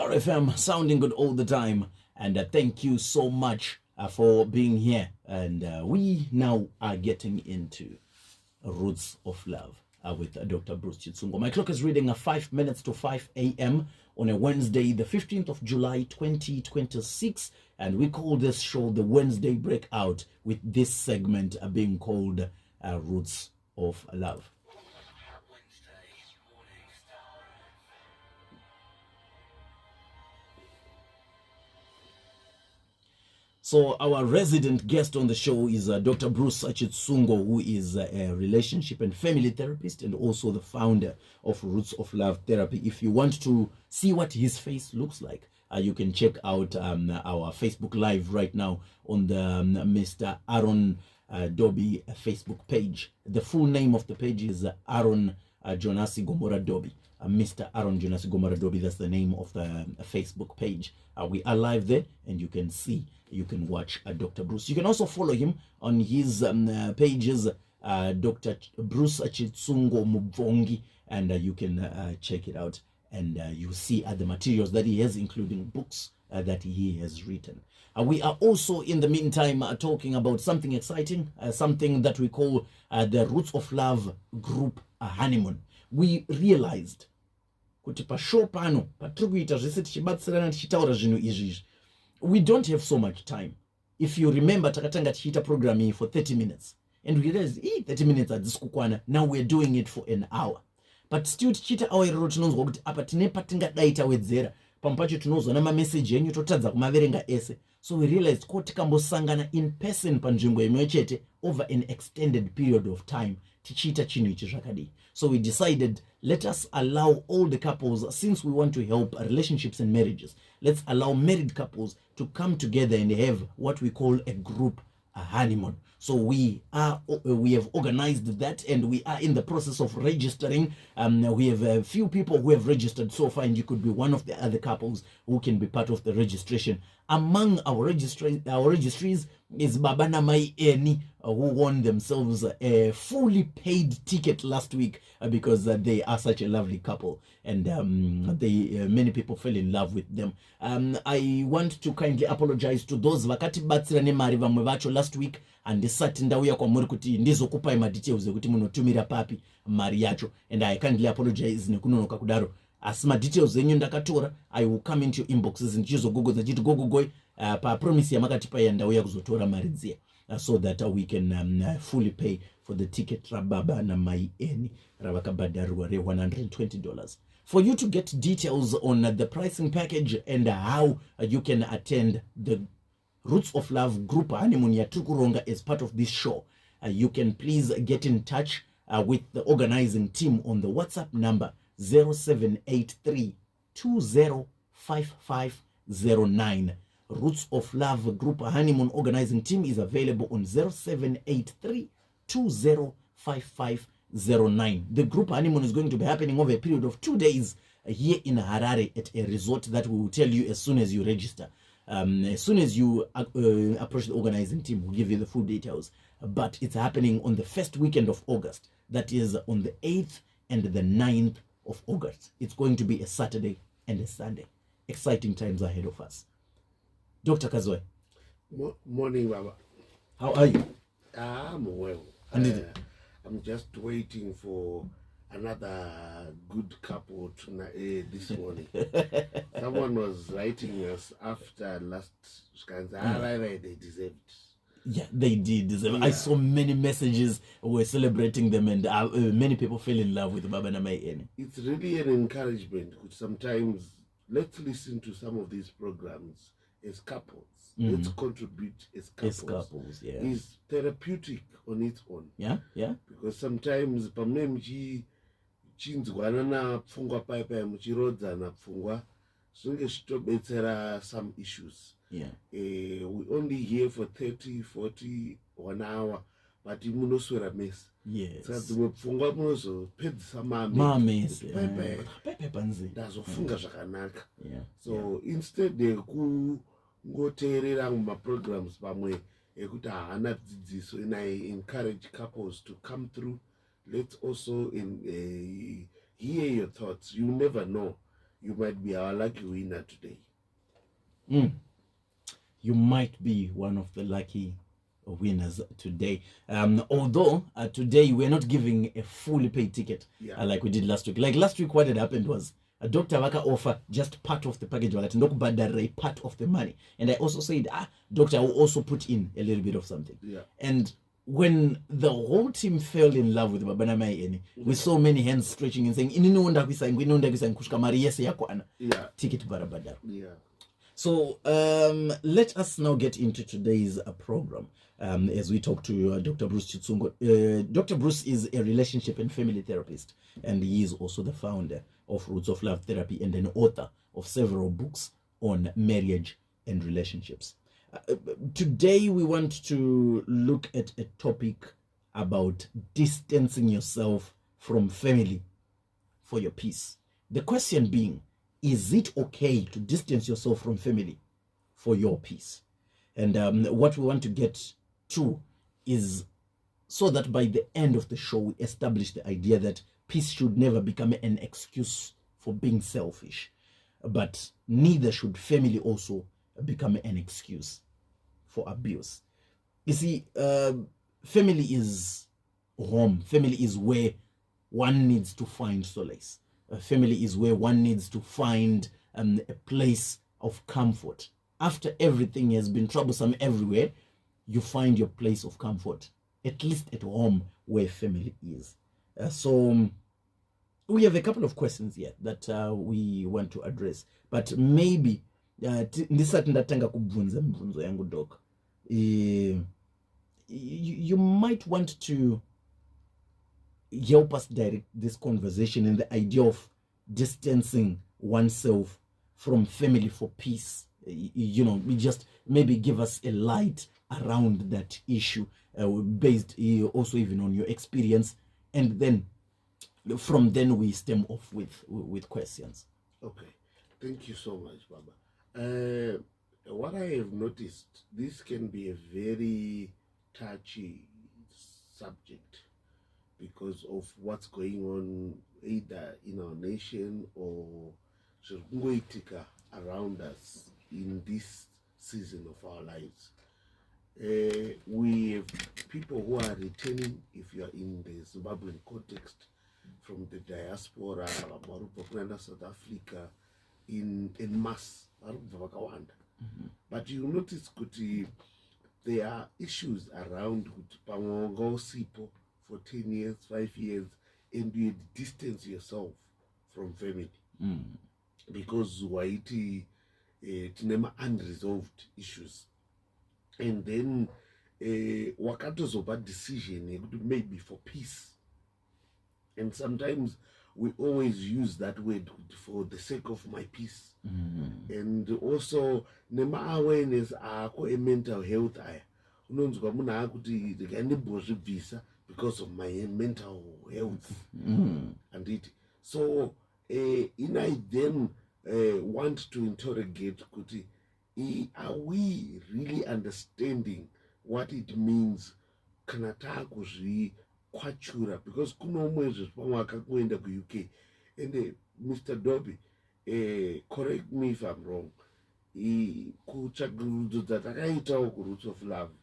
Star FM sounding good all the time. And thank you so much for being here. And we now are getting into Roots of Love with Dr. Bruce Chitsungo. My clock is reading 5 minutes to 5 a.m. on a Wednesday, the 15th of July, 2026. And we call this show the Wednesday Breakout, with this segment being called Roots of Love. So our resident guest on the show is Dr. Bruce Chitsungo, who is a relationship and family therapist and also the founder of Roots of Love Therapy. If you want to see what his face looks like, you can check out our Facebook Live right now on the Mr. Aaron Dobby Facebook page. The full name of the page is Aaron Jonasi Gomora Dobby. Mr. Aaron Jonasi Gomora Dobby, that's the name of the Facebook page. We are live there, and you can see, you can watch Dr. Bruce. You can also follow him on his pages, Dr. Bruce Chitsungo Mubongi, and you can check it out. And you see the materials that he has, including books that he has written. We are also, in the meantime, talking about something exciting, something that we call the Roots of Love Group Honeymoon. We realized kuti pashow pano patirikuita zvese tichibatsirana tichitaura zvinhu izvi, we don't have so much time. If you remember, takatanga tichiita program iyi for 30 minutes, and we realized 30 minutes hadzisi kukwana. Now we're doing it for an hour, but still tichiita hour iroro tinonzwa kuti apa tine patingadai tawedzera, pamwe pacho tinozwa namameseji enyu totadza kumaverenga ese. So we realized ko tikambosangana in person panzvimbo imwe chete over an extended period of time tichiita chinhu ichi zvakadii. So we decided, let us allow all the couples, since we want to help relationships and marriages, let's allow married couples to come together and have what we call a group honeymoon. So we have organized that, and we are in the process of registering. We have a few people who have registered so far, and you could be one of the other couples who can be part of the registration. Among our registries is Babana Mai Eni, who won themselves a fully paid ticket last week because they are such a lovely couple, and many people fell in love with them. I want to kindly apologize to those vakati batsira nemari vamwe vacho last week, and ndisati ndauya kwamuri kuti ndizokupai madetails ekuti munotumira papi mari yacho, and I kindly apologize nekunonoka kudaro. As madetails enyu ndakatora, I will come into your inboxes ndichizogogodza chiti gogogoi pa promise yamakatipa yandauya kuzotora mari dziya, so that we can fully pay for the ticket rababa na mai eni ravakabhadharwa $120. For you to get details on the pricing package and how you can attend the Roots of Love Group Honeymoon yatikuronga as part of this show, you can please get in touch with the organizing team on the WhatsApp number 0783 205509. Roots of Love Group Honeymoon organizing team is available on 0783 205509. The group honeymoon is going to be happening over a period of 2 days here in Harare at a resort that we will tell you as soon as you register. As soon as you approach the organizing team, we'll give you the full details. But it's happening on the first weekend of August. That is on the 8th and the 9th of August. It's going to be a Saturday and a Sunday. Exciting times ahead of us. Dr. Kazoi. Morning, Baba. How are you? I'm well. I'm just waiting for another good couple this morning. Someone was writing us after last Skanza. They deserved. Yeah, they did deserve. Yeah. I saw many messages. We're celebrating them, and many people fell in love with Baba Namai. It's really an encouragement. Sometimes let's listen to some of these programs as couples. Let's contribute as couples. Yeah. It's therapeutic on its own. Yeah. Because sometimes chinzwana na pfungwa paipai muchirodza na pfungwa zvinenge zvichitobetsera some issues. Yeah. We only here for 30, 40, 1 hour, but munoswera mess. Yes. Saka dzimwe pfungwa munozopedzisa mamesi ndazofunga zvakanaka. So yeah. Instead yekungoteerera mumaprograms pamwe ekuti haana dzidziso, and I encourage couples to come through. Let's also hear your thoughts. You never know. you might be our lucky winner today. You might be one of the lucky winners today. Although today we're not giving a fully paid ticket like we did last week. Like last week, what had happened was a doctor waka offer just part of the package, part of the money. And I also said, doctor, I will also put in a little bit of something. Yeah. And when the whole team fell in love with Babana Mayeni, we saw many hands stretching and saying, ticket barabada. Yeah. So let us now get into today's program as we talk to Dr. Bruce Chitsungo. Dr. Bruce is a relationship and family therapist, and he is also the founder of Roots of Love Therapy and an author of several books on marriage and relationships. Today we want to look at a topic about distancing yourself from family for your peace. The question being, is it okay to distance yourself from family for your peace? And what we want to get to is so that by the end of the show, we establish the idea that peace should never become an excuse for being selfish, but neither should family also become an excuse for abuse. You see, family is home. Family is where one needs to find solace. Family is where one needs to find a place of comfort. After everything has been troublesome everywhere, you find your place of comfort, at least at home where family is. So we have a couple of questions here that we want to address, but maybe ndisati ndatanga kubvunza mibvunzo yangu doc, you might want to help us direct this conversation in the idea of distancing oneself from family for peace. We just maybe give us a light around that issue, based also even on your experience, and then from then we stem off with questions. Okay, thank you so much, Baba. What I have noticed, this can be a very touchy subject because of what's going on either in our nation or around us in this season of our lives. We have people who are returning, if you are in the Zimbabwean context, from the diaspora, South Africa, in mass. But you notice there are issues around people for 10 years, 5 years, and you distance yourself from family because waiti unresolved issues, and then wakatozopa decision maybe for peace, and sometimes we always use that word for the sake of my peace. And also nema awareness ako mental health aya unonzwa munhu akuti ndikandibozvibvisa because of my mental health. And it so I then want to interrogate kuti are we really understanding what it means kana taakuzvikwachura, because kuno umwe zvepamwe akakuenda ku-UK and Mr. Dobby, correct me if I'm wrong, kutsvagurudzo dzatakaitawo kuRoots of Love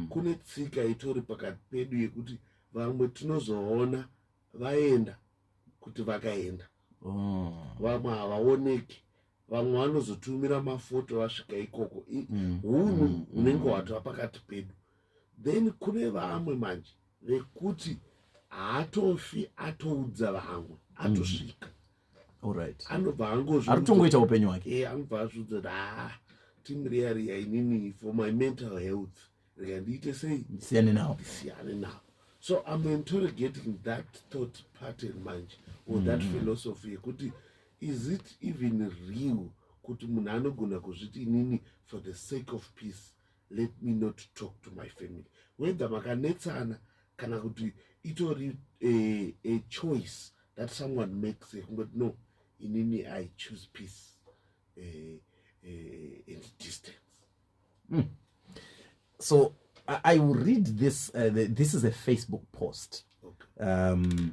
kune tsika itori pakati pedu yekuti vamwe tinozoona vaenda kuti vakaenda, vamwe havaoneki, vamwe vanozotumira mafoto vasvika ikoko, hunhu hunenge hwatova pakati pedu. Then kune vamwe manje vekuti haatofi atoudza vamwe atosvika. Alright. Anobva anotongoita upenyu hwake. Anobva azviudza timuriyariya inini for my mental health rega ndiite sei ndisiyane nawo. So I'm interrogating that thought pattern manje, or that philosophy yekuti is it even real kuti munhu anogona kuzviti inini for the sake of peace let me not talk to my family, whether makanetsana kana kuti itori a choice that someone makes, but no, inini I choose peace and distance. So I will read this. This is a Facebook post, Okay.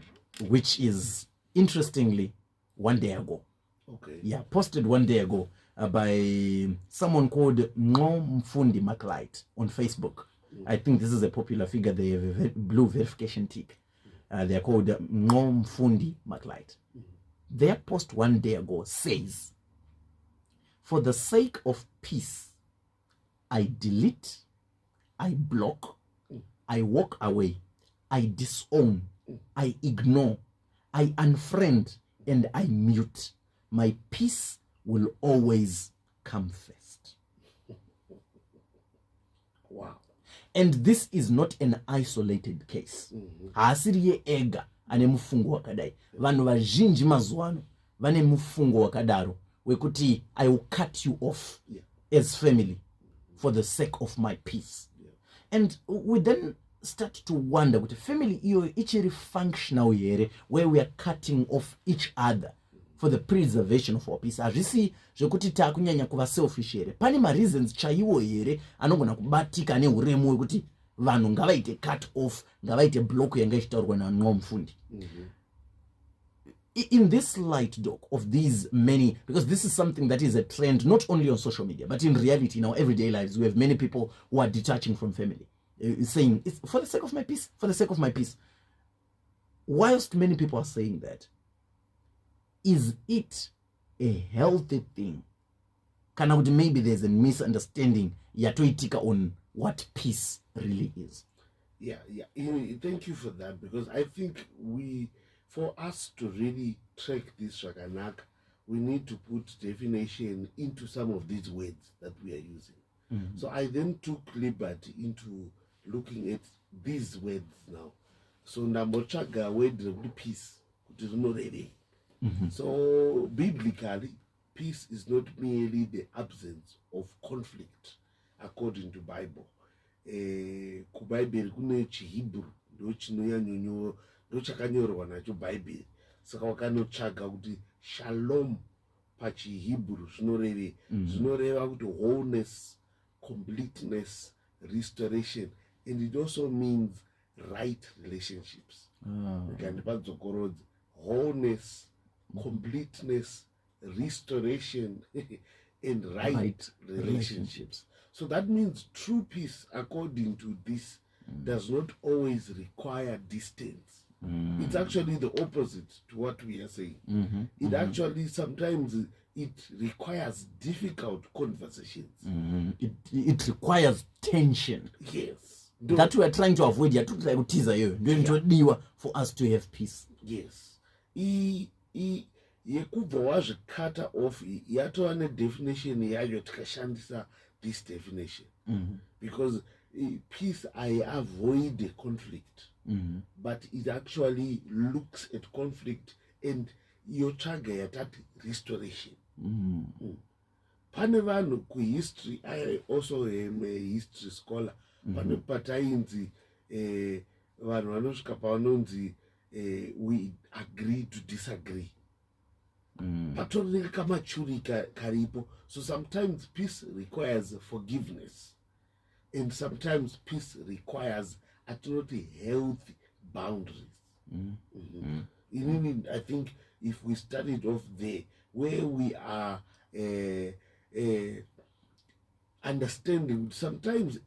Which is interestingly 1 day ago. Okay. Yeah, posted one day ago by someone called Mfundi Maclight on Facebook. I think this is a popular figure. They have a blue verification tick. They are called Mfundi Maclight. Their post one day ago says, "For the sake of peace, I delete, I block, I walk away, I disown, I ignore, I unfriend, and I mute. My peace will always come first." Wow. And this is not an isolated case. Haasiri ega ane mufungo wakadai. Vanhu vazhinji mazuano vane mufungo wakadaro wekuti I will cut you off as family for the sake of my peace. And we then start to wonder kuti family iyo ichiri functional here, where we are cutting off each other for the preservation of our peace. Hazvisi zvekuti takunyanya kuva selfish here. Pane mareasons chaiwo here anogona kubatika neuremu wekuti vanhu ngavaite cut off, ngavaite block yanga ichitaurwa naMfundi. In this light, Doc, of these many, because this is something that is a trend not only on social media, but in reality, in our everyday lives, we have many people who are detaching from family, saying, "It's for the sake of my peace, for the sake of my peace." Whilst many people are saying that, is it a healthy thing? Kana kuti maybe there's a misunderstanding yatoitika on what peace really is. Yeah. Thank you for that, because I think for us to really track this Shakanak, we need to put definition into some of these words that we are using. So I then took liberty into looking at these words now. So Nambochaga word peace, which is not ready. So biblically, peace is not merely the absence of conflict, according to Bible. Kubible kune chihebrew ndo chinoyanyonyo ndo chakanyorwa nacho Bible. Saka wakanotsvaga kuti shalom pachihebrew zvinoreva kuti wholeness, completeness, restoration, and it also means right relationships. Ukandipadzokorodzo wholeness, completeness, restoration, and right relationships. So that means true peace, according to this, does not always require distance. It's actually the opposite to what we are saying. It actually sometimes it requires difficult conversations. It requires tension. Yes. That we are trying to avoid. For us to have peace. Yes. Yekubva wazvikata off yatova nedefinition yayo tikashandisa this definition. Because peace, I avoid the conflict, but it actually looks at conflict and yotsvaga yatati restoration. Pane vanhu kuhistory, I also am a history scholar. Pane patainzi vanhu vanosvika pavanonzi we agree to disagree. Patorine kamachuri karipo. So sometimes peace requires forgiveness, and sometimes peace requires absolutely healthy boundaries. I think if we started off there, where we are understanding sometimes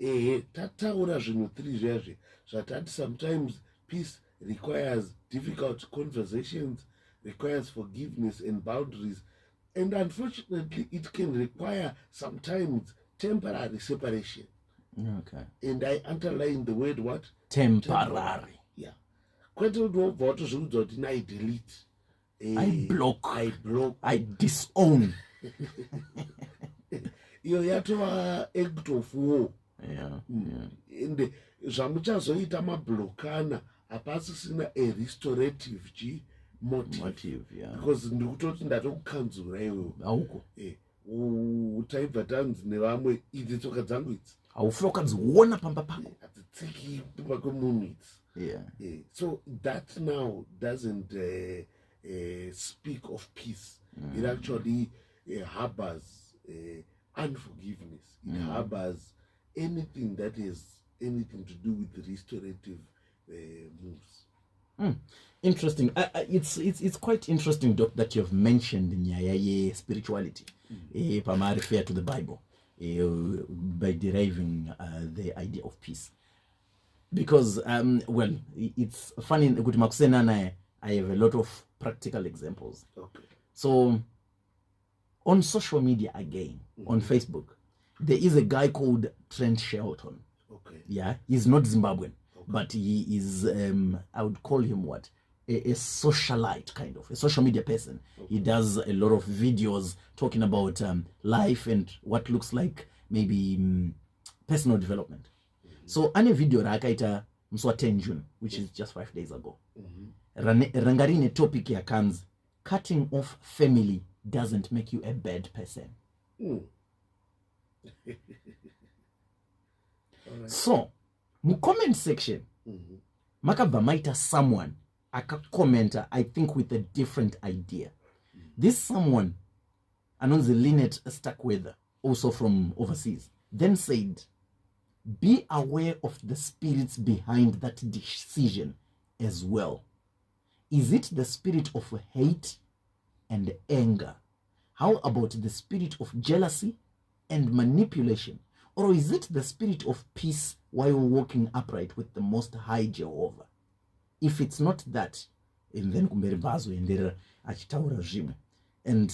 tataura zvinhu 3 zvezve zvatati sometimes peace requires difficult conversations, requires forgiveness and boundaries, and unfortunately it can require sometimes temporary separation. And I underline the word what? Temporary. Yeah. Kwete kuti wobva watozviudza kuti I delete, I block, I disown. iyo yatova act of war. And zvamuchazoita mablokana hapasisina a restorative motive. Because ndikutoti ndatokukanzura iwewe auko taibva tanzi nevamwe idzi tsoka dzangu idzi haufi wakadziona pamba pako hadzitsiki pamba kwemunhu idzi. So that now doesn't speak of peace. It actually harbors unforgiveness. It harbors anything that is anything to do with restorative moves. Interesting. It's quite interesting, Doc, that you've mentioned spirituality, pamari fair to the Bible, by deriving the idea of peace. Because well, it's funny. I have a lot of practical examples. Okay. So on social media again, on Facebook, there is a guy called Trent Shelton. Okay. Yeah, he's not Zimbabwean, but he is. I would call him what? A socialite, kind of a social media person. He does a lot of videos talking about life and what looks like maybe personal development. So ane video rakaita mswa 10 June, which is just 5 days ago. Rangarine topic ya kanzi, cutting off family doesn't make you a bad person. So mu comment section makabva maita someone akakomenta, I think with a different idea. This someone, anonzi Lynette Starkweather, also from overseas, then said, be aware of the spirits behind that decision as well. Is it the spirit of hate and anger? How about the spirit of jealousy and manipulation? Or is it the spirit of peace while walking upright with the Most High Jehovah? If it's not that, and then kumberi vazo endera achitaura zvimwe. And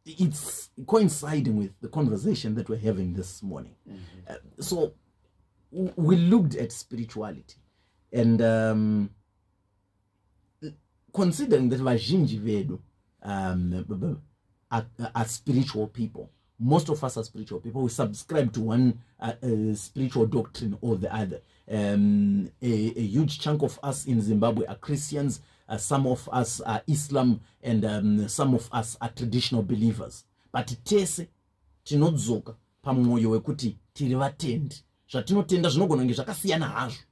it's coinciding with the conversation that we're having this morning. So we looked at spirituality, and considering that vazhinji vedu are spiritual people. Most of us are spiritual people. We subscribe to one spiritual doctrine or the other. A huge chunk of us in Zimbabwe are Christians. Some of us are Islam, and some of us are traditional believers. But tese tinodzoka pamwoyo wekuti tiri vatendi. Zvatinotenda zvinogona kunge zvakasiyana hazvo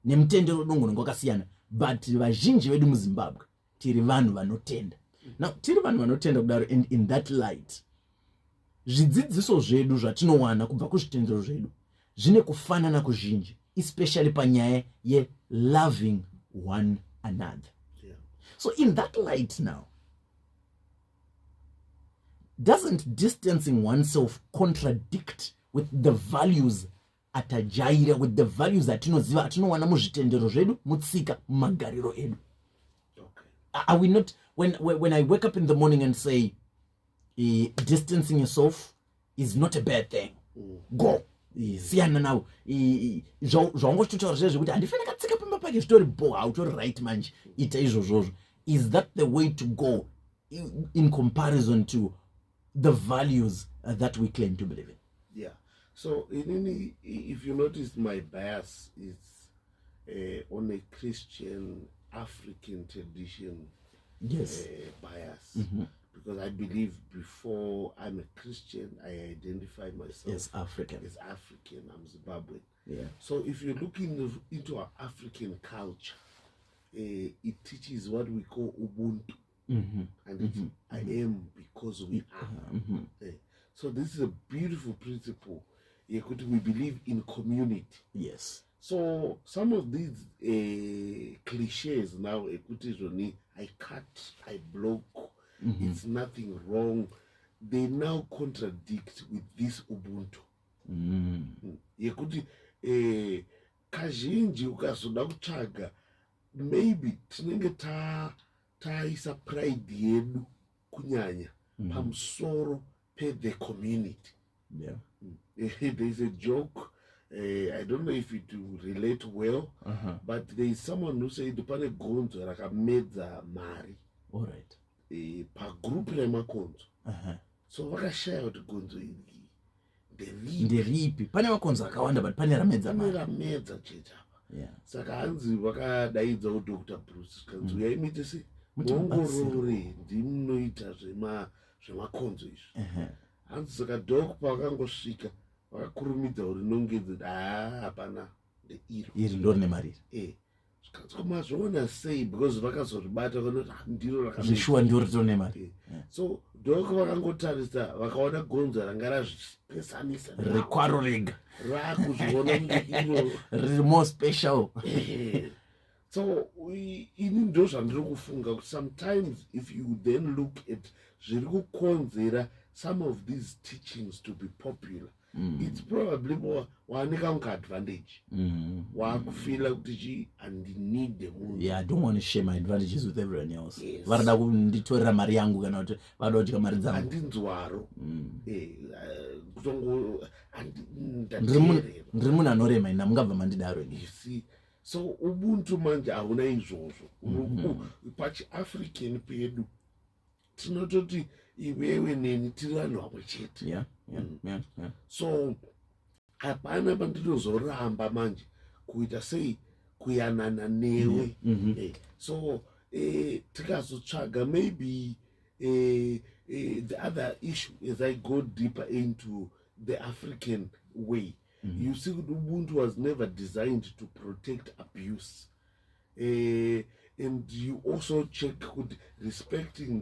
nemutendero unogona kunge wakasiyana, but vazhinji vedu muZimbabwe tiri vanhu vanotenda. Now tiri vanhu vanotenda kudaro, and in that light zvidzidziso zvedu zvatinowana kubva kuzvitendero zvedu zvine kufanana kuzhinji, especially panyaya ye loving one another. So in that light now, doesn't distancing oneself contradict with the values atajaira, with the values atinoziva atinowana muzvitendero zvedu, mutsika, magariro edu? Are we not, when I wake up in the morning and say distancing yourself is not a bad thing, go siyana nawo zvaungochitotaura zvezvekuti handifani katsika pamba pake zvitori bo hautori right manje ita izvozvozvo, is that the way to go in comparison to the values that we claim to believe in? Yeah. So if you notice, my bias is on a Christian African tradition. Yes. Bias. Because I believe before I'm a Christian, I identify myself as African. I'm Zimbabwean. Yeah. So if you're looking into our African culture, it teaches what we call Ubuntu. And it's I am because we are. So this is a beautiful principle. We believe in community. Yes. So some of these cliches now, I cut, I block, it's nothing wrong, they now contradict with this Ubuntu. Yekuti kazhinji ukazoda kutsvaga, maybe tinenge taisa pride yedu kunyanya pamusoro pe the community. Yeah. There's a joke, I don't know if it will relate well, but there is someone who said pane gonzo rakamedza mari. All right. Pa group remakonzo. So vakashaya kuti gonzo iri nderipi, pane makonzo akawanda but pane ramedza mari. Ramedza chete apa. Yeah. Saka hanzi vakadaidza Dr. Bruce kanzi uyaimite se muongorore ndimunoita zvemakonzo izvi. Hanzi saka dok pakangosvika vakakurumidza kuti nongedze hapana iri ndori nemari. Mazviona sei, because vakazoribata vanoti ndiro zvishuwa ndiro ritori nemari. So dok vakangotarisa vakaona gonzo ranga razvipesanisa rekwaro rega rakuzviona kuti iro riri more special. So ini ndo zvandiri kufunga kuti sometimes if you then look at zviri kukonzera some of these teachings to be popular, it's probably more wanekamka advantage wakufila kuti chi and need the moon. Yeah, I don't want to share my advantages with everyone else. Yes. Varada kunditorera mari yangu kana kuti vada kudya mari dzangu. Andinzwaro. Kutongo ndiri munhu anorema ina mungabva mandidaro. You see, so ubuntu manje hauna izvozvo. Pachi-African pedu tinototi iwewe neni tiri vanhu vamwe chete. Yeah. So hapana pandinozoramba manje kuita sei kuyanana newe. So tikazotsvaga maybe the other issue as I go deeper into the African way. You see, Ubuntu was never designed to protect abuse. And you also check with respecting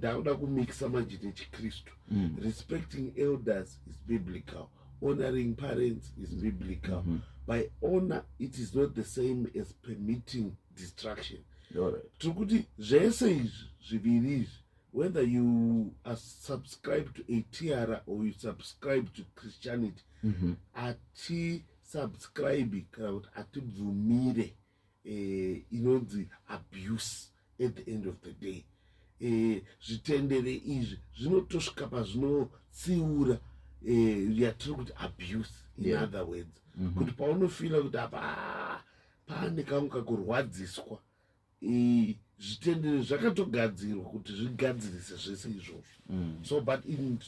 respecting elders is biblical. Honoring parents is biblical. By honor, it is not the same as permitting distraction. All right. Whether you are subscribed to a tiara or you subscribe to Christianity, ati subscribe ati bvumire the abuse at the end of the day. Zvitendere izvi zvinotosvika pazvinotsiura yatiri kuti abuse, in other words, kuti paunofila kuti apa pane kamwe kakurwadziswa, zvitendere zvakatogadzirwa kuti zvigadzirise zvese izvozvo. So but in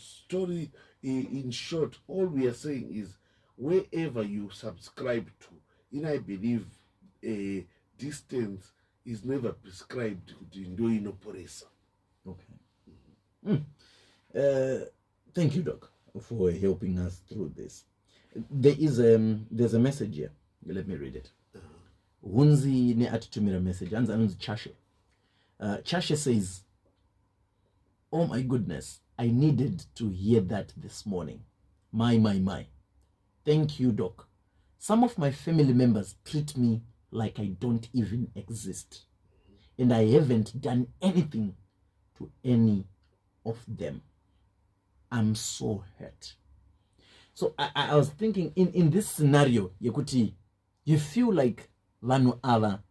short, all we are saying is wherever you subscribe to, and I believe distance is never prescribed kuti ndo inoporesa. Okay. Thank you, Doc, for helping us through this. There's a message here. Let me read it. Hunzi ne atitumira message. Anzi Chashe. Chashe says, "Oh my goodness, I needed to hear that this morning. My. Thank you, Doc. Some of my family members treat me like I don't even exist. And I haven't done anything to any of them. I'm so hurt." So I was thinking in this scenario, Yakuti, you feel like Vanu Ava,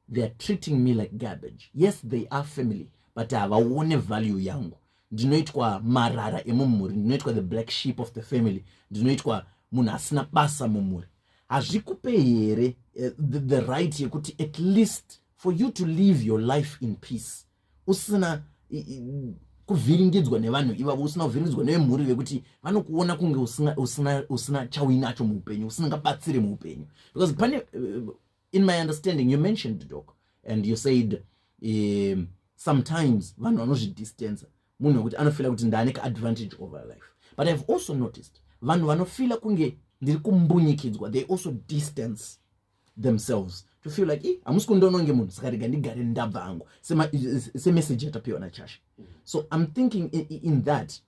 they're treating me like garbage. Yes, they are family, but I have value yangu. Ndinoitwa marara emumuri, ndinoitwa the black sheep of the family, ndinoitwa munhu asina basa mumuri. Hazvikupe here the right yekuti at least for you to live your life in peace. Usina kuvhiringidzwa nevanhu ivavo, usina kuvhiringidzwa nevemhuri vekuti vanokuona kunge usina chauinacho muupenyu, usingabatsiri muupenyu. Because in my understanding, you mentioned, Doc, and you said sometimes vanhu vanozvidistance, munhu wekuti anofila kuti ndaaneka advantage over life. But I've also noticed vanhu vanofila kunge ndiri kumbunyikidzwa, they also distance themselves to feel like hamusi kundononge munhu saka rega ndigare ndabva hangu semessage yatapiwa naChashe. So I'm thinking in that,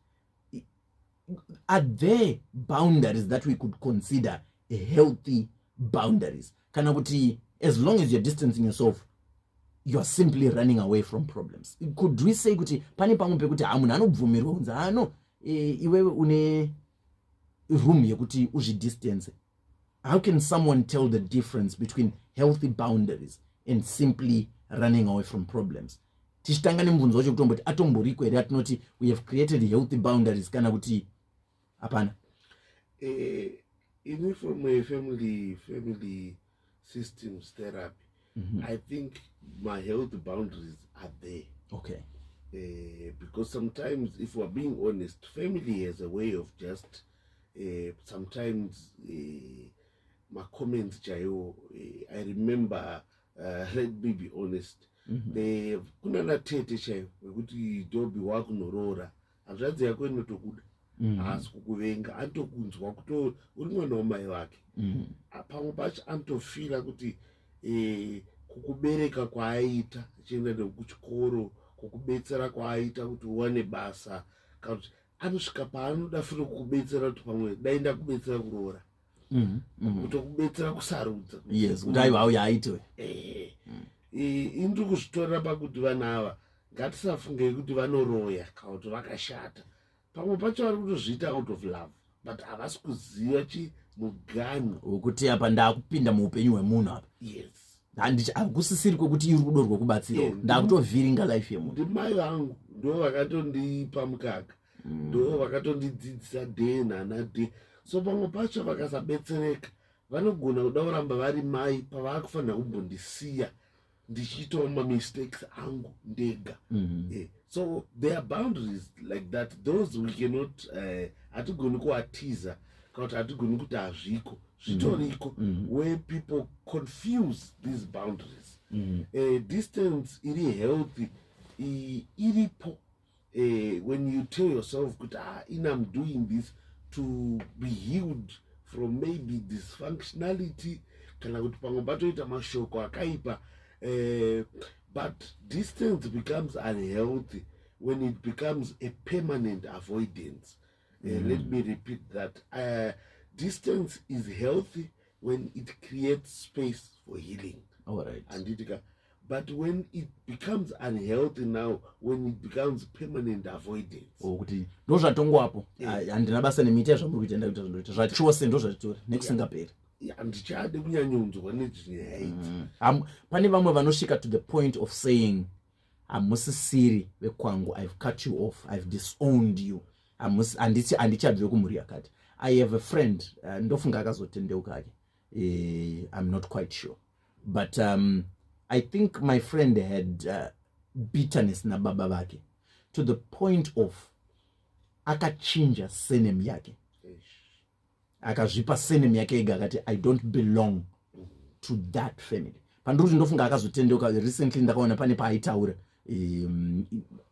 are there boundaries that we could consider a healthy boundaries? Kana kuti as long as you're distancing yourself, you're simply running away from problems. Could we say kuti pane pamwe pekuti munhu anobvumirwa kunzi no iwewe une room yekuti uzvidistance? How can someone tell the difference between healthy boundaries and simply running away from problems? Tichitanga nemubvunzo wacho kutomboti atomboriko here atinoti we have created healthy boundaries kana kuti hapana? Even from a family systems therapy, I think my healthy boundaries are there. Okay. Because sometimes, if we're being honest, family has a way of just sometimes my comments, Jayo, I remember, let me be honest, they kunana tete chayo wekuti dobi wakunorora hazvadzi yako inotokuda asi kukuvenga anotokunzwa kuto uri mwana wamai vake. Pamwe pacho anotofira kuti kukubereka kwaaita achienda nekuchikoro, kukubetsera kwaaita kuti uwane basa, kana kuti anosvika paanoda firo kukubetsera kuti pamwe dai ndakubetsera kuroora, kutokubetsera kusarudza. Yes, kuti aiwa auya aitwe. indiri kuzvitorera pakuti vana ava ngatisafunge kuti vanoroya kana kuti vakashata. Pamwe pacho vari kutozviita out of love, but havasi kuziva chimuganhu wekuti apa ndakupinda muupenyu hwemunhu apa. Yes. Hakusisiri kwekuti iri rudo rwekubatsira, ndakutovhiringa life yemunhu. Ndimai vangu ndo vakatondipa mukaka, ndo vakatondidzidzisa day nanade. So pamwe pacho vakasabetsereka vanogona kuda kuramba vari mai pavakufanira kumbondisiya ndichiitawo mistakes angu ndega. So there are boundaries like that. Those we cannot hatigoni kuatiza kana kuti hatigoni kuti hazviko zvitoriko, where people confuse these boundaries. Distance iri healthy iripo when you tell yourself kuti I'm doing this to be healed from maybe dysfunctionality kana kuti pamwe patoita mashoko akaipa. But distance becomes unhealthy when it becomes a permanent avoidance. Let me repeat that. Distance is healthy when it creates space for healing. All right. But when it becomes unhealthy now, when it becomes permanent avoidance. Kuti ndo zvatongwapo handina basa nemita zvamuri kuita ndakuita zvindoita zvachose ndo zvachitora nekusingaperi. Handichade kunyanyonzwa nezvinyaya. Pane vamwe vanosvika to the point of saying hamusisiri vekwangu, I've cut you off, I've disowned you, handichabve kumhuri yakati. I have a friend, ndofunga akazotendeuka ake, I'm not quite sure, but I think my friend had bitterness na baba vake to the point of akachinja surname yake, akazvipa surname yake ega akati I don't belong to that family. Panduri ndofunga akazotendeuka. Recently ndakaona pane paaitaura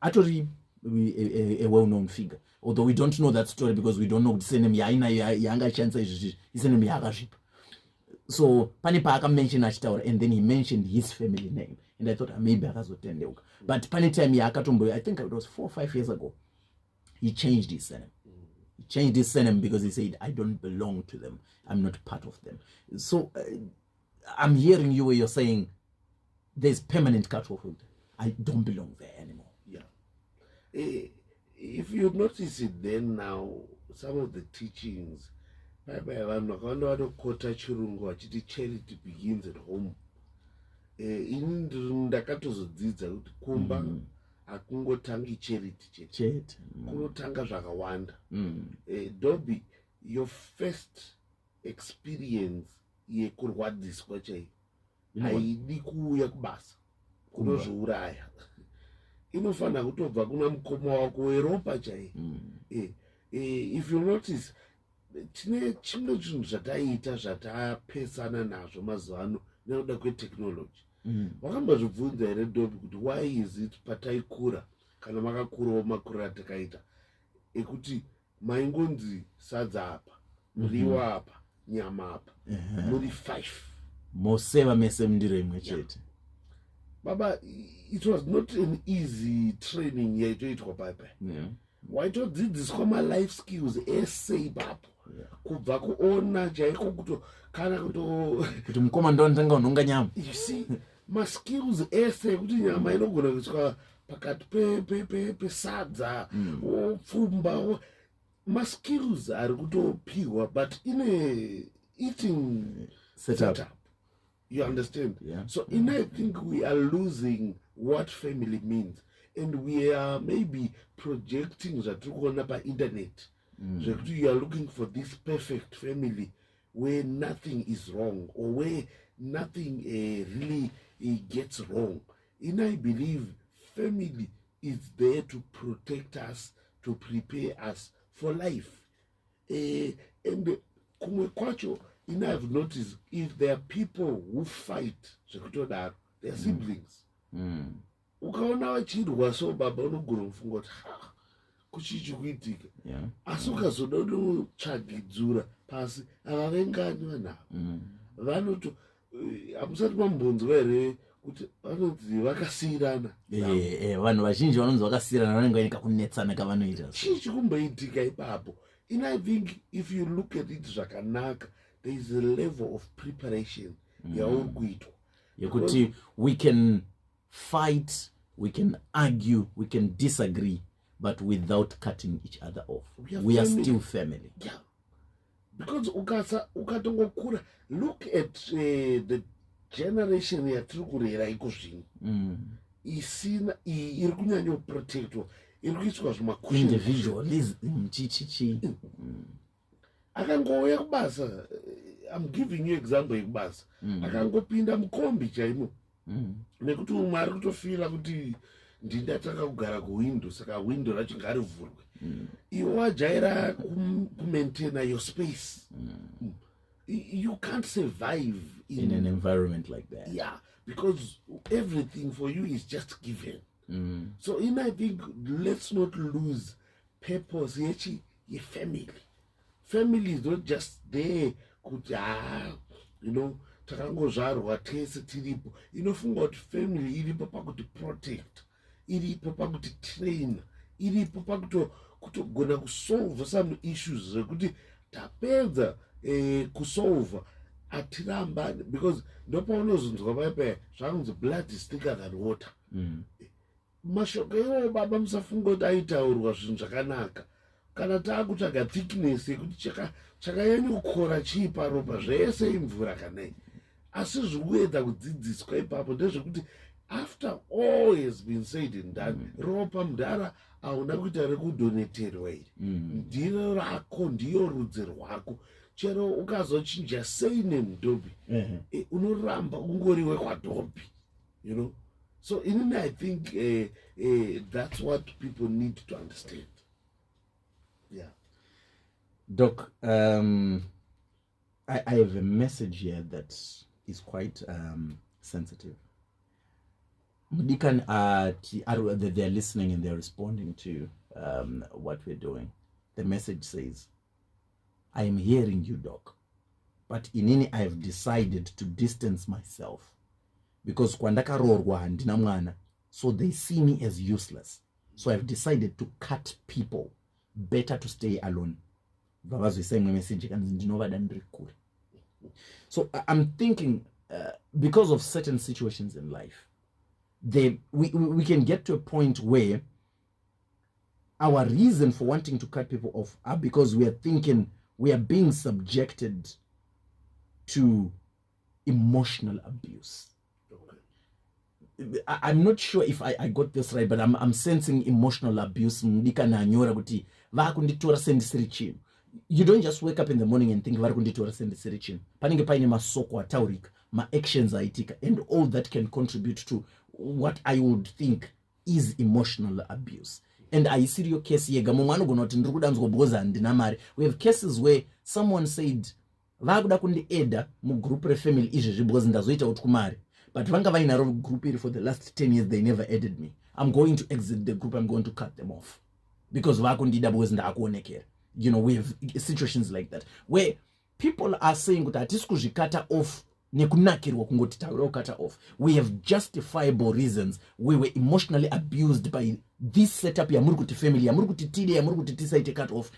atori a well-known figure, although we don't know that story because we don't know kuti surname yaina yaangachanisa izvi surname yaakazvipa. So pane paakamention achitaura, and then he mentioned his family name, and I thought maybe akazotendeuka. But pane time yaakatombo, I think it was 4 or 5 years ago, he changed his surname. He changed his surname because he said, I don't belong to them, I'm not part of them. So I'm hearing you where you're saying there's permanent cut-off. I don't belong there anymore. Yeah. If you notice it then now, some of the teachings, vanhu vakawanda vanokota chirungu vachiti charity begins at home. Ini ndakatozodzidza kuti kumba hakungotangi charity chete, kunotanga zvakawanda. Dobby, your first experience yekurwadziswa chaiyo haidi kuuya kubasa kunozviuraya, inofanira kutobva kuna mukoma wako weropa chaiyo. If you notice, tine chimwe chinhu zvataita zvatapesana nazvo mazuva ano nekuda kwetechnology. Wakambozvibvunza here Dobby kuti why is it pataikura kana makakurawo makura atakaita ekuti maingonzi sadza apa, muriwo apa, nyama apa, muri 5 moseva mese mundiro imwe chete. Baba, it was not an easy training yaitoitwa papa. Waitodzidziswa ma-life skills essay papo, kubva kuona chaiko kuto kana kuti mukoma ndo ndanga unonga nyama. You see, ma-skills essay kuti nyama inogona kuiswa pakati pesadza pfumba, ma-skills ari kutopiwa but in a eating setup. You understand? Yeah. So I think we are losing what family means, and we are maybe projecting that by internet. You are looking for this perfect family where nothing is wrong or where nothing really gets wrong. And I believe family is there to protect us, to prepare us for life. And kumwe kwacho, I've noticed if there are people who fight, their siblings. Ukaona vachirwa so baba unogona kufunga kuti kuchichi kuitika. Asi ukazoda kutsvagidzura pasi ava vengani vanavo. Vanoto hamusati mambonzwa here kuti vanonzi vakasiyirana. Vanhu vazhinji vanonzi vakasiyirana vanenge vaine kakunetsana kavanoita. Chii chikumboitika ipapo? And I think if you look at it zvakanaka, there is a level of preparation yauri kuitwa. yekuti we can fight, we can argue, we can disagree, but without cutting each other off. We are still family. Yeah. Because ukatongokura, look at the generation yatiri kurera iko zvino isina iri kunyanya kuprotectwa, iri kuiswa individualism chichichi. Akangouya kubasa, I'm giving you example yekubasa, akangopinda mukombi chaimo, nekuti umwe ari kutofira kuti ndindataka kugara kuwindo, saka windo racho ngarivhurwe. Iwe wajaira kumaintaina your space. You can't survive in an environment like that. Yeah, because everything for you is just given. So I think let's not lose purpose. Your family. Family is not just there. Takangozvarwa tese tiripo. Inofunga kuti family iripo pakuti protect, iripo pakuti train, iripo pakutogona kusolve some issues zvekuti tapedza kusolve atirambani, because ndopaunozonzwa paipa zvanonzi blood is thicker than water. Mashoko iwo baba musafunga kuti aitaurwa zvinhu zvakanaka, kana taakutsvaga thickness yekuti chakanyanya kukora chii paropa zvese imvura kanai, asi zvikuedza kudzidziswa ipapo ndezvekuti after all has been said and done, ropa mudhara hauna kuita rekudoneterwa iri, ndiro rako, ndiyo rudzi rwako. Chero ukazochinja sei nemudhobhi, unoramba ungori wekwadhobhi, So I think that's what people need to understand. Yeah. Doc, I have a message here that is quite sensitive. Mudikan they're listening and they're responding to what we're doing. The message says, I am hearing you, Doc, but inini I have decided to distance myself because kwandakarorwa handina mwana, so they see me as useless. So I've decided to cut people. Better to stay alone. So I'm thinking, because of certain situations in life, we can get to a point where our reason for wanting to cut people off are because we are thinking we are being subjected to emotional abuse. I'm not sure if I got this right, but I'm sensing emotional abuse. You don't just wake up in the morning and think panenge paine masoko ataurika, ma actions aitika, and all that can contribute to what I would think is emotional abuse. And I see your case here. We have cases where someone said vakuda kundieda mu group re family izvezvi because ndazoita kuti kumari, but vanga vainaro group iri for the last 10 years, they never added me. I'm going to exit the group, I'm going to cut them off because vakundida because ndakuonekera. We have situations like that where people are saying kuti hatisi kuzvikata off nekunakirwa kungoti taura kukata off. We have justifiable reasons. We were emotionally abused by this setup yamuri kuti family, yamuri kuti tide, yamuri kuti tisaite cut off.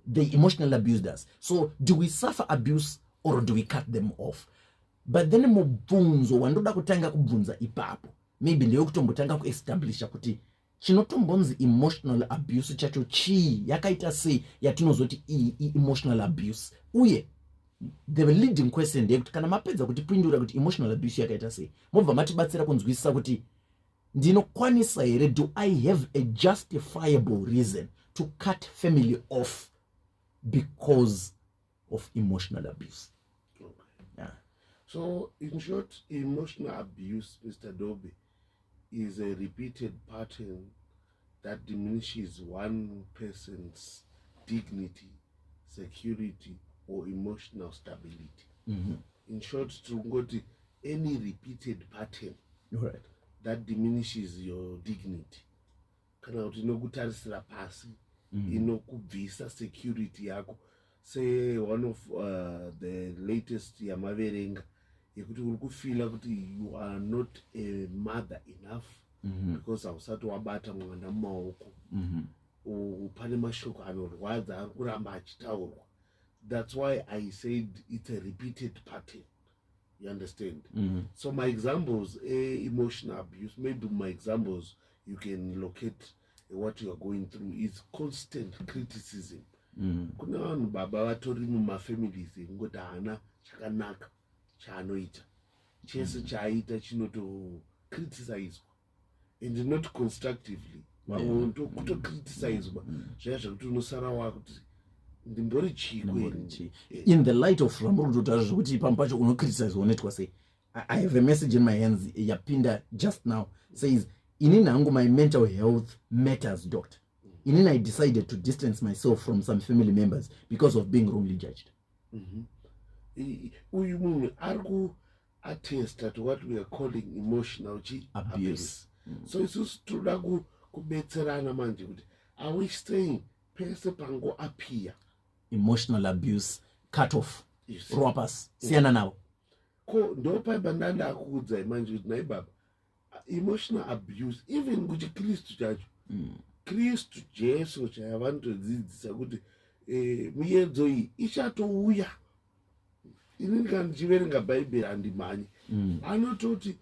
They emotionally abused us. So do we suffer abuse or do we cut them off? But then mubvunzo wandoda kutanga kubvunza ipapo, maybe ndeyo kutombotanga kuestablisha kuti chinotombonzi emotional abuse chacho chii, yakaita sei yatinozoti emotional abuse. Uye the leading question ndekuti kana mapedza kuti pindura kuti emotional abuse yakaita sei, mobva matibatsira kunzwisisa kuti ndinokwanisa here, do I have a justifiable reason to cut family off because of emotional abuse? Yeah. So in short, emotional abuse, Mr. Dobie, is a repeated pattern that diminishes one person's dignity, security, or emotional stability. In short, to any repeated pattern that diminishes your dignity, kana kuti inokutarisira pasi, inokubvisa security yako. Say one of the latest yamaverenga yekuti uri kufila kuti you are not a mother enough because hausati wabata mwana mumaoko, pane mashoko anorwadza ari kuramba achitaurwa. That's why I said it's a repeated pattern. You understand? So my examples, emotional abuse, maybe my examples, you can locate what you are going through, is constant criticism. Kuna vanhu baba vatori mumafamilies ngoti haana chakanaka chaanoita, chese chaaita chinoto criticizwa, and not constructively. Vamwe kutocriticizwa zvaya zvekuti unosara wakuti ndimbori chiko. In the light of ramuri kutotaura zvekuti pamwe pacho unocriticizwa unoitwa sei. I have a message in my hands yapinda just now, says inini hangu my mental health matters, doctor. Inini I decided to distance myself from some family members because of being wrongly judged. Uyu munhu ari kuattesta to what we are calling emotional abuse. So isusu toda kubetserana manje kuti are we staying pese pango appear emotional abuse, cut off, robbers, siyana nawo. Ko ndo paiba ndandakuudza manje kuti nai baba, emotional abuse even kuti Kristu chacho, Kristu Jesu chavantodzidzisa kuti muyedzo iyi ichatouya. Inini kana ndichiverenga bhaibheri handimhanyi, anototi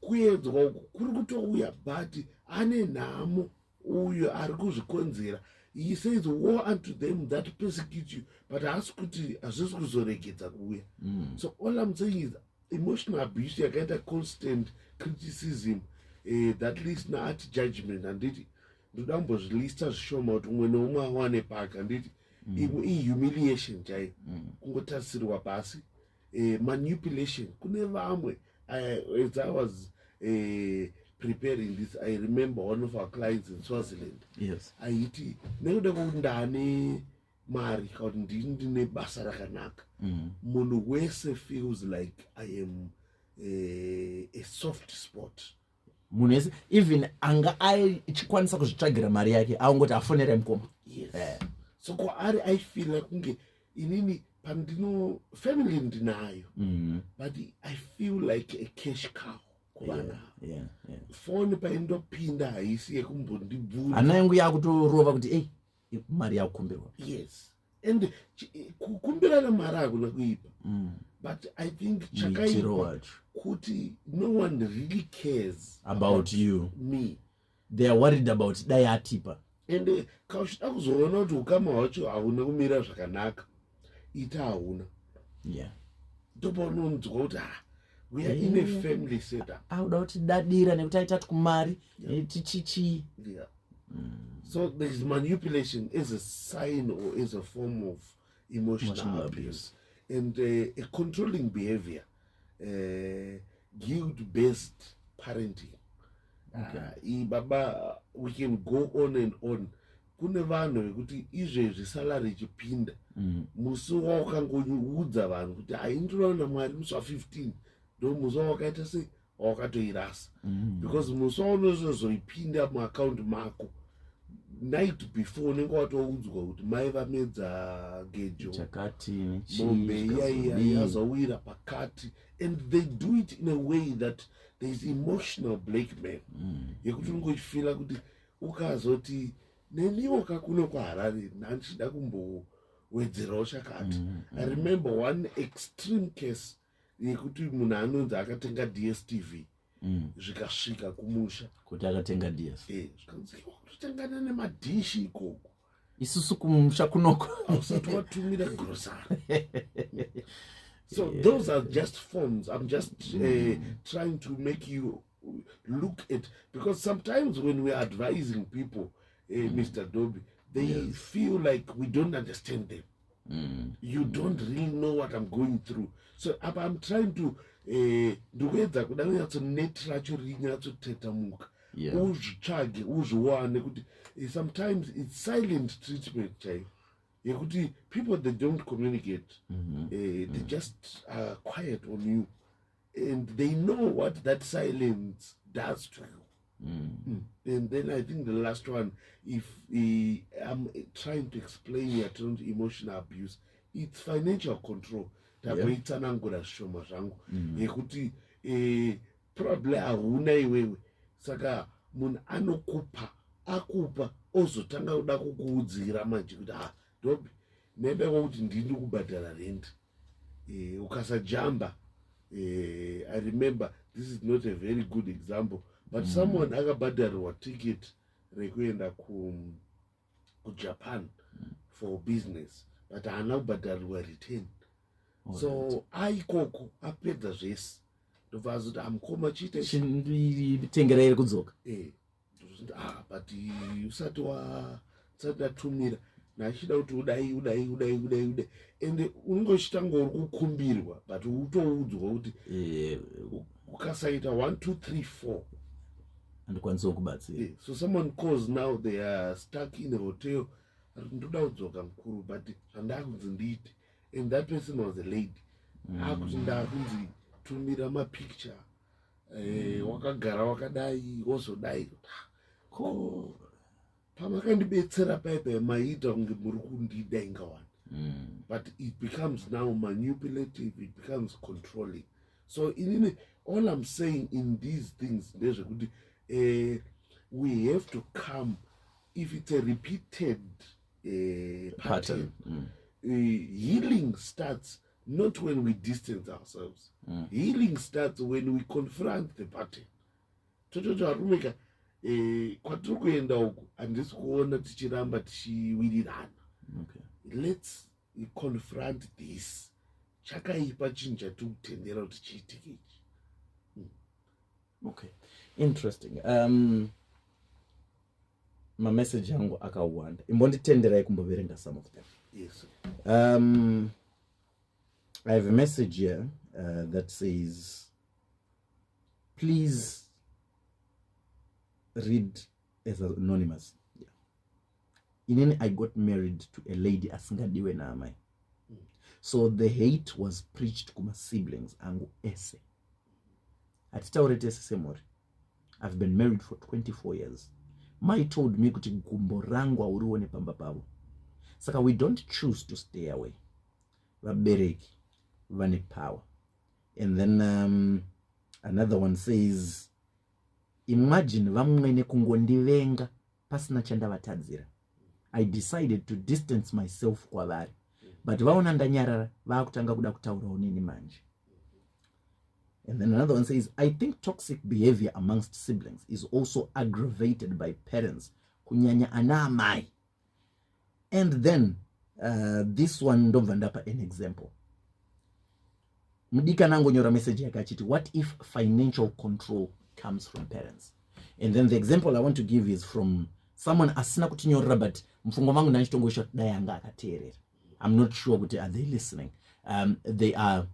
kuedzwa uku kuri kutouya, but ane nhamo uyo ari kuzvikonzera. He says, woe unto them that persecute you, but haasi kuti hazvisi kuzoregedza kuuya. So all I'm saying is emotional abuse yakaita constant criticism, that leads naati judgment. Handiti ndoda kumbozvilista zvishoma kuti umwe neumwe awane pake. Handiti imwe ihumiliation chaiyo, kungotarisirwa pasi, manipulation. Kune vamwe, as I was preparing this, I remember one of our clients in Swaziland. Yes. Aiti nekuda kuti ndane mari kana kuti ndine basa rakanaka, munhu wese feels like I am a soft spot. Munhu wese even anga achikwanisa kuzvitsvagira mari yake aungoti afonera mukoma. Yes. So ko ari I feel like kunge inini pandino family ndinayo, but I feel like a cash cow. Phone paindopinda haisi yekumbondibvunza. Hana yangu yakutorova kuti ei mari yakukumbirwa. Yes. And kukumbirana mari hakuna kuipa. But I think chakaipa kuti no one really cares about you. Me. They are worried about dai atipa. And kauchida kuzoona kuti ukama hwacho hauna kumira zvakanaka, ita hauna. Yeah. Ndopaunonzwa kuti we are in a family setup. Auda kuti dadira nekuti aitatu kumari tichichi. Yeah. So there is manipulation as a sign or as a form of emotional abuse. And a controlling behavior, guilt-based parenting. Baba, we can go on and on. Kune vanhu vekuti izvezvi salary ichipinda, musi wawakangoudza vanhu kuti haindinoona mwari musi wa15 ndo musi wawakaita sei wawakatoirasa. Because musi waunozozoipinda muaccount mako, night before unenge watoudzwa kuti mai vamedza gejo, mombe yazowira pakati. And they do it in a way that there is emotional blackmail. Yekuti unongochifila kuti ukazoti neniwo kakuno kwaHarare nandichida kumbowedzerawo chakati. I remember one extreme case yekuti munhu anonzi akatenga DSTV zvikasvika kumusha kuti akatenga DS. Zvikanzi kutotengana nemadhishi ikoko, isusu kumusha kunoko ausati watumira grocery. So those are just forms. I'm just trying to make you look at, because sometimes when we're advising people, Mr. Dobby, they feel like we don't understand them. You don't really know what I'm going through. So I'm trying to ndokuedza kuda net racho rinyatsotetamuka, uzvitsvage uzviwane kuti sometimes it's silent treatment chaiyo yekuti people that don't communicate, they just are quiet on you, and they know what that silence does to you. And then I think the last one, if I'm trying to explain here to emotional abuse, it's financial control. Taboitsanangura zvishoma zvangu yekuti probably hauna iwewe, saka munhu anokupa akupa ozotanga kuda kukuudzira manje kuti Dobby, nebe kuti ndini kubhadhara rent, ukasajamba. I remember, this is not a very good example, but someone akabhadharirwa ticket rekuenda kuJapan for business, but haana kubhadharirwa return. So aikoko apedza zvese ndobva azoti amukoma tengerere kudzoka. But usati watumira nachida kuti udai ende unenge uchitanga uri kukumbirwa, but utoudzwa kuti ukasaita 1 2 3 4 andikwanisa kubatsira. So someone calls now, they are stuck in a hotel, ndoda kudzoka mukuru, but handakunzi ndiite, and that person was a lady. Akuti ndakunzi tumira mapicture, wakagara wakadai wozodai. Pamakandibetsera paipa maita kunge muri kundida ingawani. But it becomes now manipulative, it becomes controlling. So all I'm saying in these things, we have to come, if it's a repeated pattern. Healing starts not when we distance ourselves. Healing starts when we confront the pattern. Tototarumeka kwatiri kuenda uku handisi kuona tichiramba tichiwirirana. Let's confront this. Chakaipa chinhu chatiri kutendera kuti chiitike ichi. Okay, interesting. Mamessage yangu akawanda. Imbonditenderai kumboverenga some of them. Yes. I have a message here that says, please read as anonymous. Inene, I got married to a lady asingadiwe na amai. So the hate was preached kuma siblings angu ese. Atitaurete ese semori. I've been married for 24 years. Mai told me kuti gumbo rangu aurione pamba pavo. Saka we don't choose to stay away. Vabereki vane power. And then another one says, imagine vamwene kungondivenga pasina chandavatadzira. I decided to distance myself kwavari. But vaona ndanyarara vakutanga kuda kutaura unini manje. And then another one says, I think toxic behavior amongst siblings is also aggravated by parents kunyanya anamai. And then this one ndovandapa an example. Mudika nango nyora message yakachiti, what if financial control comes from parents? And then the example I want to give is from someone asina kuti nyora, but mfungo wangu nanchitongosha dayanga akaterera. I'm not sure kuti are they listening. They are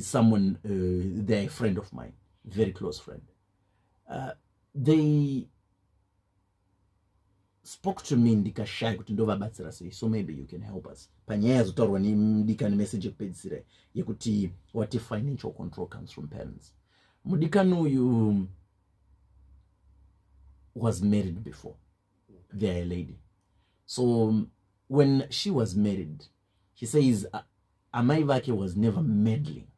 someone, they're a friend of mine, very close friend. They spoke to me ndikashaya kuti ndovabatsira sei, so maybe you can help us. Panyaya zotaurwa ni mudikani message yepedzisira yekuti what if financial control comes from parents. Mudikani uyu was married before. They're a lady. So when she was married, she says amai vake was never meddling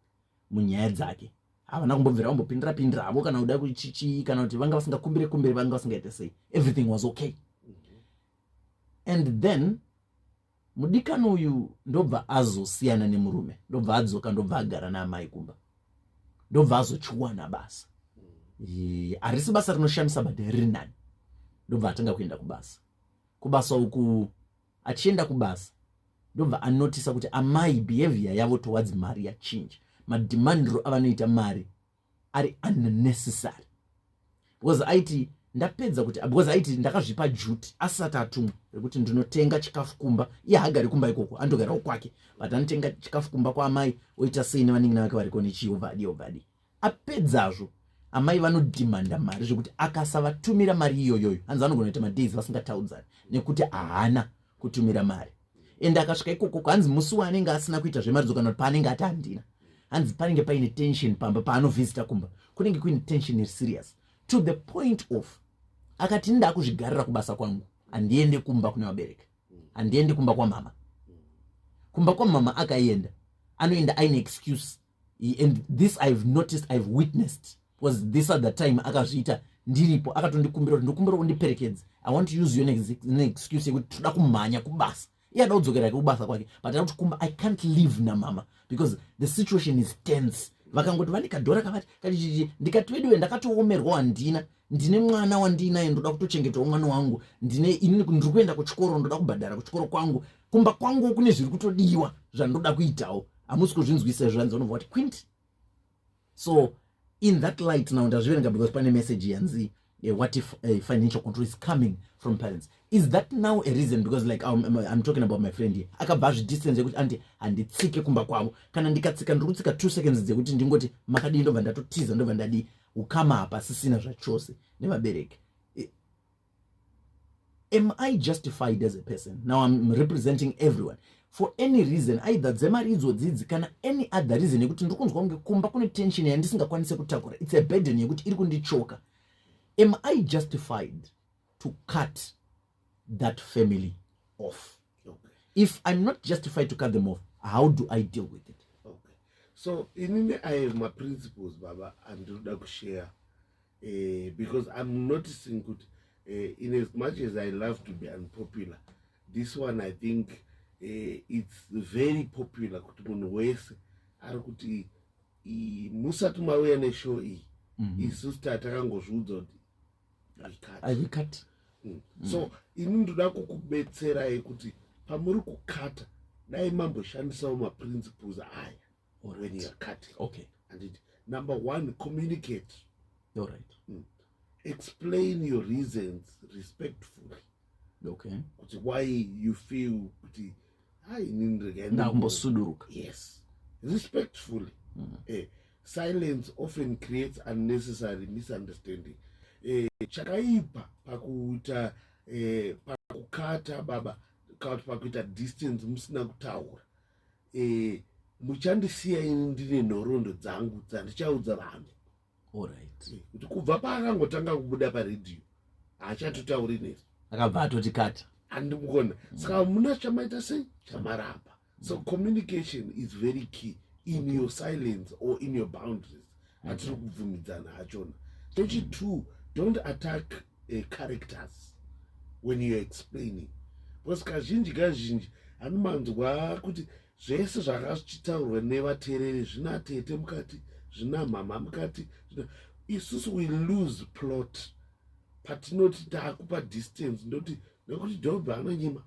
munyaya dzake. Havana kumbobvira vambopindira avo kana kuda kuchichi kana kuti vanga vasingakumbire vanga vasingaite sei. Everything was okay. And then mudikani uyu ndobva azosiyana nemurume, ndobva adzoka ndobva agara naamai kumba, ndobva azochiwana basa. Harisi basa rinoshamisa but riri nani. Ndobva atanga kuenda kubasa uku achienda kubasa ndobva anotisa kuti amai behavior yavo towards mari yachange. Mademandro avanoita mari ari unnecessary. Because aiti ndapedza kuti, because aiti ndakazvipa juti asati atumwa rekuti ndinotenga chikafu kumba. Iye hagari kumba ikoko, andogarawo kwake, but anotenga chikafu kumba kwa amai oita sei nevaning'ina vake variko nechiovhadi. Apedzazvo amai vanodhimanda mari zvekuti akasavatumira mari iyoyoyo hanzi anogona kuita madays vasingataudzani nekuti haana kutumira mari. Ende akasvika ikoko hanzi musi waanenge asina kuita zvemari dzokana kuti paanenge ati handina, hanzi panenge paine tension pamba paanovhizita kumba, kunenge kuine tension iri serious to the point of akati ndakuzvigarira kubasa kwangu handiende kumba kune vabereki, handiende kumba kwa mama. Kumba kwa mama akaenda anoenda aine excuse. And this I've noticed, I've witnessed, was this at the time akazviita ndiripo akatondikumbira kuti ndikumbira undiperekedze, I want to use your excuse yekuti toda kumhanya kubasa. iyada kudzokera kubasa kwake but akuti kumba I can't live na mama because the situation is tense. Vakangoti vanikadhora kavati kati ndikatwediwe ndakatoomerwa ndine mwana wandinaye ndoda kutochengetawo mwana wangu ndiri kuenda kuchikoro ndoda kubhadhara kuchikoro kwangu kumba kwangu kune zviri kutodiwa zvandoda kuitawo hamusi kuzvinzwisa zvanzi unobva kuti quint. So in that light now ndazviverenga because pane message yanzi what if financial control is coming from parents? Is that now a reason? Because like I'm talking about my friend here akabva distance yekuti anti handitsike kumba kwavo kana ndikatsika ndiri kutsika 2 seconds dzekuti ndingoti makadii ndobva ndatotiza ndobva ndadi ukama apa sisina zvachose nevabereki. Am I justified as a person? Now I'm representing everyone for any reason, either dzemari idzodzi kana any other reason yekuti ndiri kunzwa kunge kumba kune tension yandisingakwanise kutakura, it's a burden yekuti iri kundichoka. Am I justified to cut that family off? Okay. If I'm not justified to cut them off, how do I deal with it? Okay. So in I have my principles, Baba, and do that share because I'm noticing good. In as much as I love to be unpopular, this one I think it's very popular. Kuti munhu wese ari kuti musati mauya neshow iyi isusu tatakangozviudza kuti avikati. So ini ndoda kukubetserai kuti pamuri kukata dai mamboshandisawo maprinciples aya when you are cutting. Okay. And number 1, communicate. All right. Explain your reasons respectfully. Okay. Why you feel yes, respectfully. Silence often creates unnecessary misunderstanding. Chakaipa pakuita pakukata baba pakuita distance musina kutaura. Muchandisiya ini ndine nhoroondo dzangu dzandichaudza vanhu. All right. Kuti kubva paakangotanga kubuda paredhiyo haachatotauri nesu akabva atoti kata handimukona saka muna chamaita sei chamarapa. So communication is very key in your silence or in your boundaries. Hatiri kubvumidzana hachona. 2, don't attack characters when you're explaining, because kazhinji hanomanzwa kuti zvese zvakachitaurwa nevateereri zvina tete mukati zvina mama mukati. Isusu we lose plot patinoti taakupa distance ndoti nekuti dhobha anonyima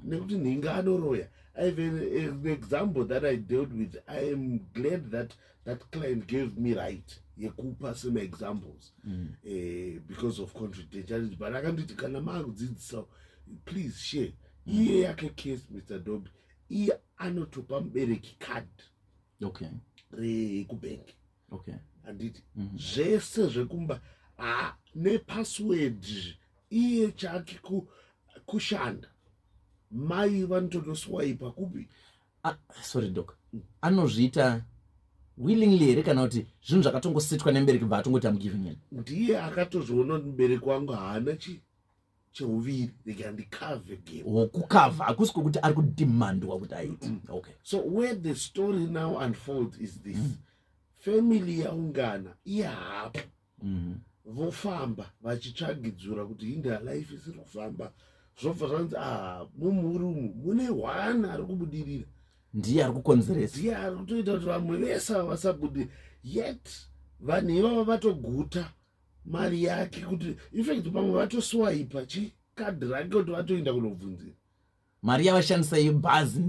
nekuti nhinga anoroya. I have an example that I dealt with. I am glad that that client gave me right yekupa some examples because of confidentiality, but akanditi kana maakudzidzisa please share iye yake case Mr. Dobby iye anotopa mubereki card rekubenki. Okay. Anditi zvese zvekumba nepassword iye chake kushanda mai vanototoswaipa kupi. Sorry doc, anozviita willingly here kana kuti zvinhu zvakatongositwa nemubereki bva atongoti am giving in? Ndiye akatozviona kuti mubereki wangu haana cheuviri rega ndikavhe game wokukavha hakusi kwokuti ari kudimandwa kuti aite. Okay. So where the story now unfolds is this. Family yaungana iye hapo vofamba vachitsvagidzura kuti hinda life isiri kufamba zvobva zvanzi mumuri umu mune hwana ari kubudirira, ndiye ari kukonzeresa, ndiye ari kutoita kuti vamwe vese vasabudirira, yet vanhu ivava vatoguta mari yake kuti infact vamwe vatoswaipa chikadhi rake kuti vatoenda kunobvunzira mari yavashandisa yebhazi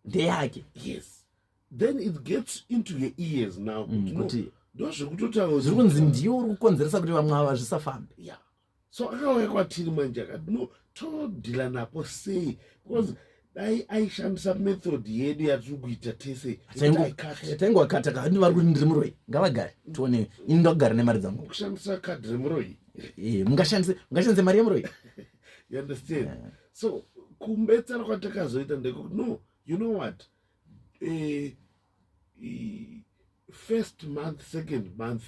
ndeyake. Yes. Then it gets into your ears now. Zviri kunzi ndiye uri kukonzeresa kuti vamwe ava zvisafambe. Yeah. So akauya kwatiri manje akati no todhila napo sei, because dai aishandisa method yedu yatiri kuita tese taingowakata kandi vari kuti ndiri muroi ngavagare tione ini ndakugara nemari dzangu kushandisa kadhi remuroi mungashandise mari yemuroi. You understand? So kumbetsera kwatakazoita ndekuti no, you know what, first month, second month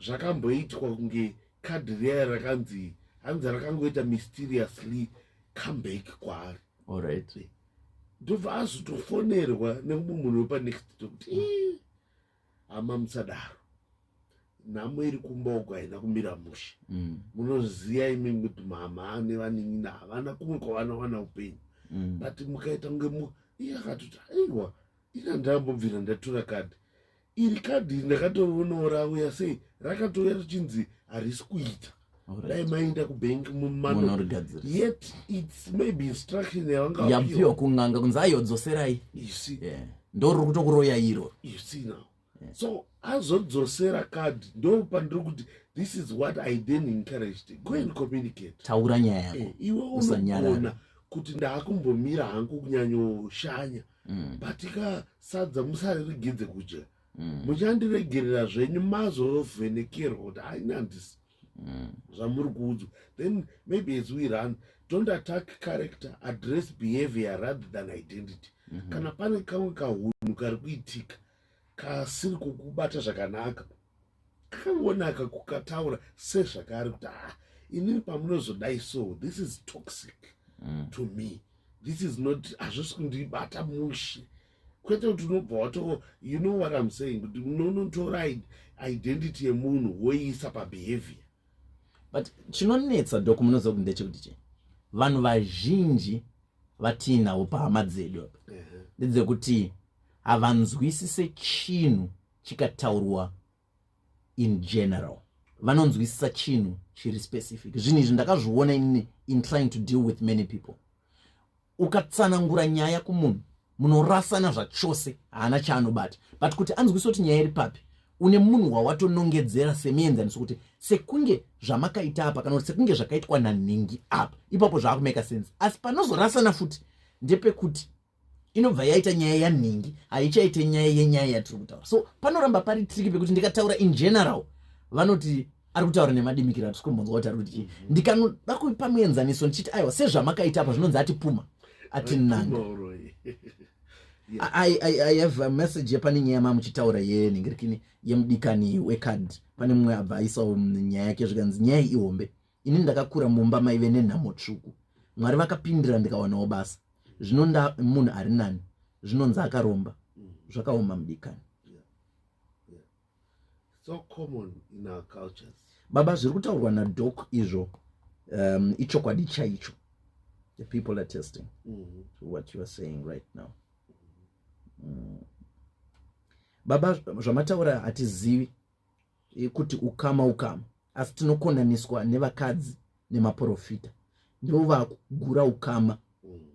zvakamboitwa kunge kadhi riya rakanzi hanzi rakangoita mysteriously come back kwaari. All right. Ndobva azotofonerwa nemumwe munhu wepanext tokuti hama musadaro, nhamo iri kumba uko haina kumira mushe. Munoziva imi kuti mama nevaning'ina havana kumwe kwavanowana upenyu. but mukaita kunge iye akatoti aiwa ina ndambobvira ndatora kadhi iri kadhi ndakatoonawo rauya sei rakatouya richinzi harisi kuita dai maenda kubank mumano yet it's maybe instruction yapiwa kung'anga kunzi ayodzoserai ndoriri kutokuroya iro you see now so azodzosera kadhi ndo pandiri kuti this is what I then encouraged. Go and communicate. Taura nyaya yako. Iwe unoona kuti ndakumbomira hangu kunyanyoshanya. But ikasadza musarigidze kudya. Muchandiregerera zvenyu mazovhenekerwa kuti haina ndisi. Zvamuri kuudzwa. Then maybe as we run, don't attack character, address behavior rather than identity. Kana pane kamwe kahunhu kari kuitika kasiri kukubata zvakanaka. Kaonaka kukataura sezvakari kuti inini pamunozodai so this is toxic to me, this is not hazvisi kundibata mushe kwete kuti unobva wato you know what I'm saying kuti unonotora identity yemunhu woiisa pabehavior. But chinonetsa doko munoziva kuti ndechekuti vanhu vazhinji vatiinawo pahama dzedu ndedzekuti havanzwisise chinhu chikataurwa in general, vanonzwisisa chinhu chiri specific. Zvinhu izvi ndakazviona in trying to deal with many people. Ukatsanangura nyaya kumunhu munorasana zvachose haana chaanobata, but kuti anzwisise kuti nyaya iri papi une munhu wawatonongedzera semuenzaniso kuti sekunge zvamakaita apa kana kuti sekunge zvakaitwa nanhingi apa ipapo zvaakumeka sense. Asi panozorasana futi ndepekuti inobva yaita nyaya yanhingi haichaite nyaya yenyaya yatiri kutaura. So panoramba pari triki pekuti ndikataura in general vanoti ari kutaura nemadimikiro atiri kumbonzwa kuti ari kuti ndikanoda kuipa muenzaniso ndichiti aiwa sezvamakaita apa zvinonzi ati puma ati nanga. I have a message yepane nyaya mamuchitaura yenhingirikini yemudikani wekadhi. Pane mumwe abva aisawo nyaya yake zvikanzi nyaya ihombe. Ini ndakakura mumba maive nenhamo tsvuku. Mwari vakapindira ndikaonawo basa. Zvinonda munhu ari nani zvinonzi akaromba zvakaoma mudikani. So common in our cultures. Baba zviri kutaurwa nadok izvo ichokwadi chaicho. The people are testing to what you are saying right now. Baba zvamataura hatizivi kuti ukama asi tinokonaniswa nevakadzi nemaprofita ndivo vakugura ukama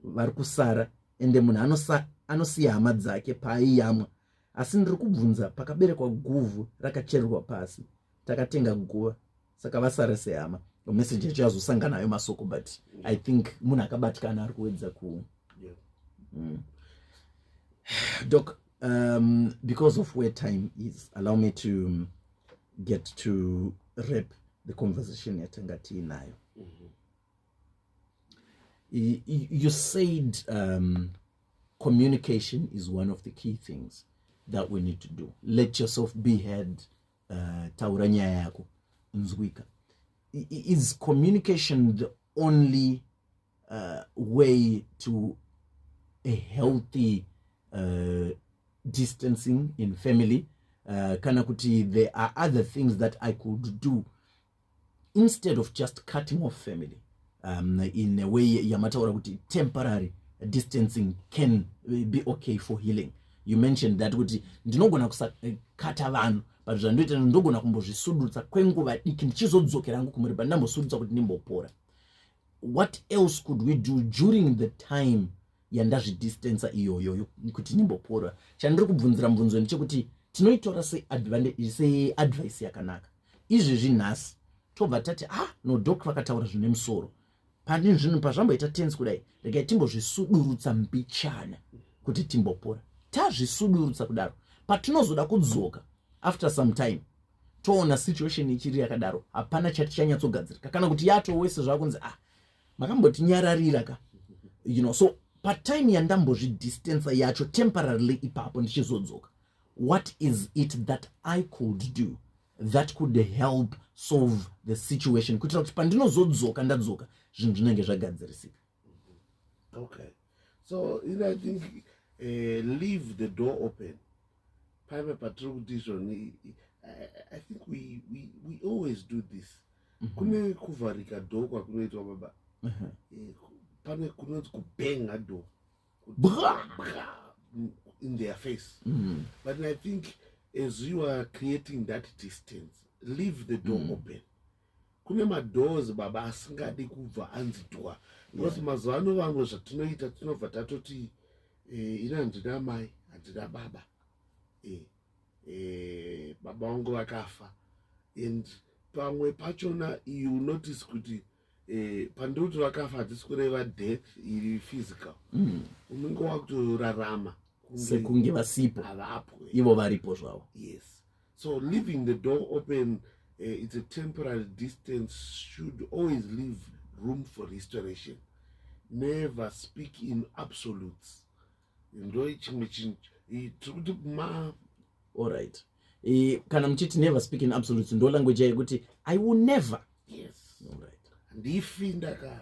vari kusara ende munhu anosiya hama dzake paaiyamwa. Asi ndiri kubvunza pakaberekwa guvhu rakachererwa pasi takatenga guva saka vasara sehama. Message yacho yazosangana nayo masoko but I think munhu akabatikana ari kuwedza ku Doc, because of where time is, allow me to get to wrap the conversation yatanga tiinayo. You said communication is one of the key things that we need to do. Let yourself be heard. Taura nyaya yako nzwika. Is communication the only way to a healthy distancing in family? Kana kuti there are other things that I could do instead of just cutting off family. In a way yamataura kuti temporary distancing can be okay for healing. You mentioned that kuti ndinogona kusakata vanhu but zvandoita ndogona kumbozvisudutsa kwenguva diki ndichizodzokera hangu kumuripa ndambosudutsa kuti ndimbopora. What else could we do during the time yandazvidistansa iyoyoyo kuti ndimbopora? Chandiri kubvunzira mubvunzo ndechekuti tinoitora seadvice yakanaka. Izvezvi nhasi tobva tati no doc vakataura zvine musoro pani zvinhu pazvamboita tense kudai regai timbozvisudurutsa mbichana kuti timbopora. Tazvisudurutsa kudaro patinozoda kudzoka after some time toona situation ichiri yakadaro hapana chatichanyatsogadziririka kana kuti yatowese zvakunzi makambotinyararira ka so patime yandambozvidistansa yacho temporarily ipapo ndichizodzoka, what is it that I could do that could help solve the situation kuitira kuti pandinozodzoka ndadzoka zvinhu zvinenge zvagadzirisika? Okay, so I think leave the door open. Paime patiri kuti izvoni I think we always do this. Kune kuvharika door kwakunoitwa baba pane kunonzi kubang a door in their face. But I think as you are creating that distance, leave the door open. Kune madoors baba asingadi kubva anzidwa because mazuva ano vamwe zvatinoita tinobva tatoti ina handina mai handina baba baba vangu vakafa, and pamwe pachona you notice kuti pandoti vakafa hatisi kureva death iri physical, unenge wakutorarama sekunge vasipo havapo ivo varipo zvavo. Yes, so leaving the door open, it's a temporary distance, should always leave room for restoration. Never speak in absolutes. All right. Kana mchiti never speak in absolutes ndo language yekuti I will never. Yes. All right. Ndifi ndaka.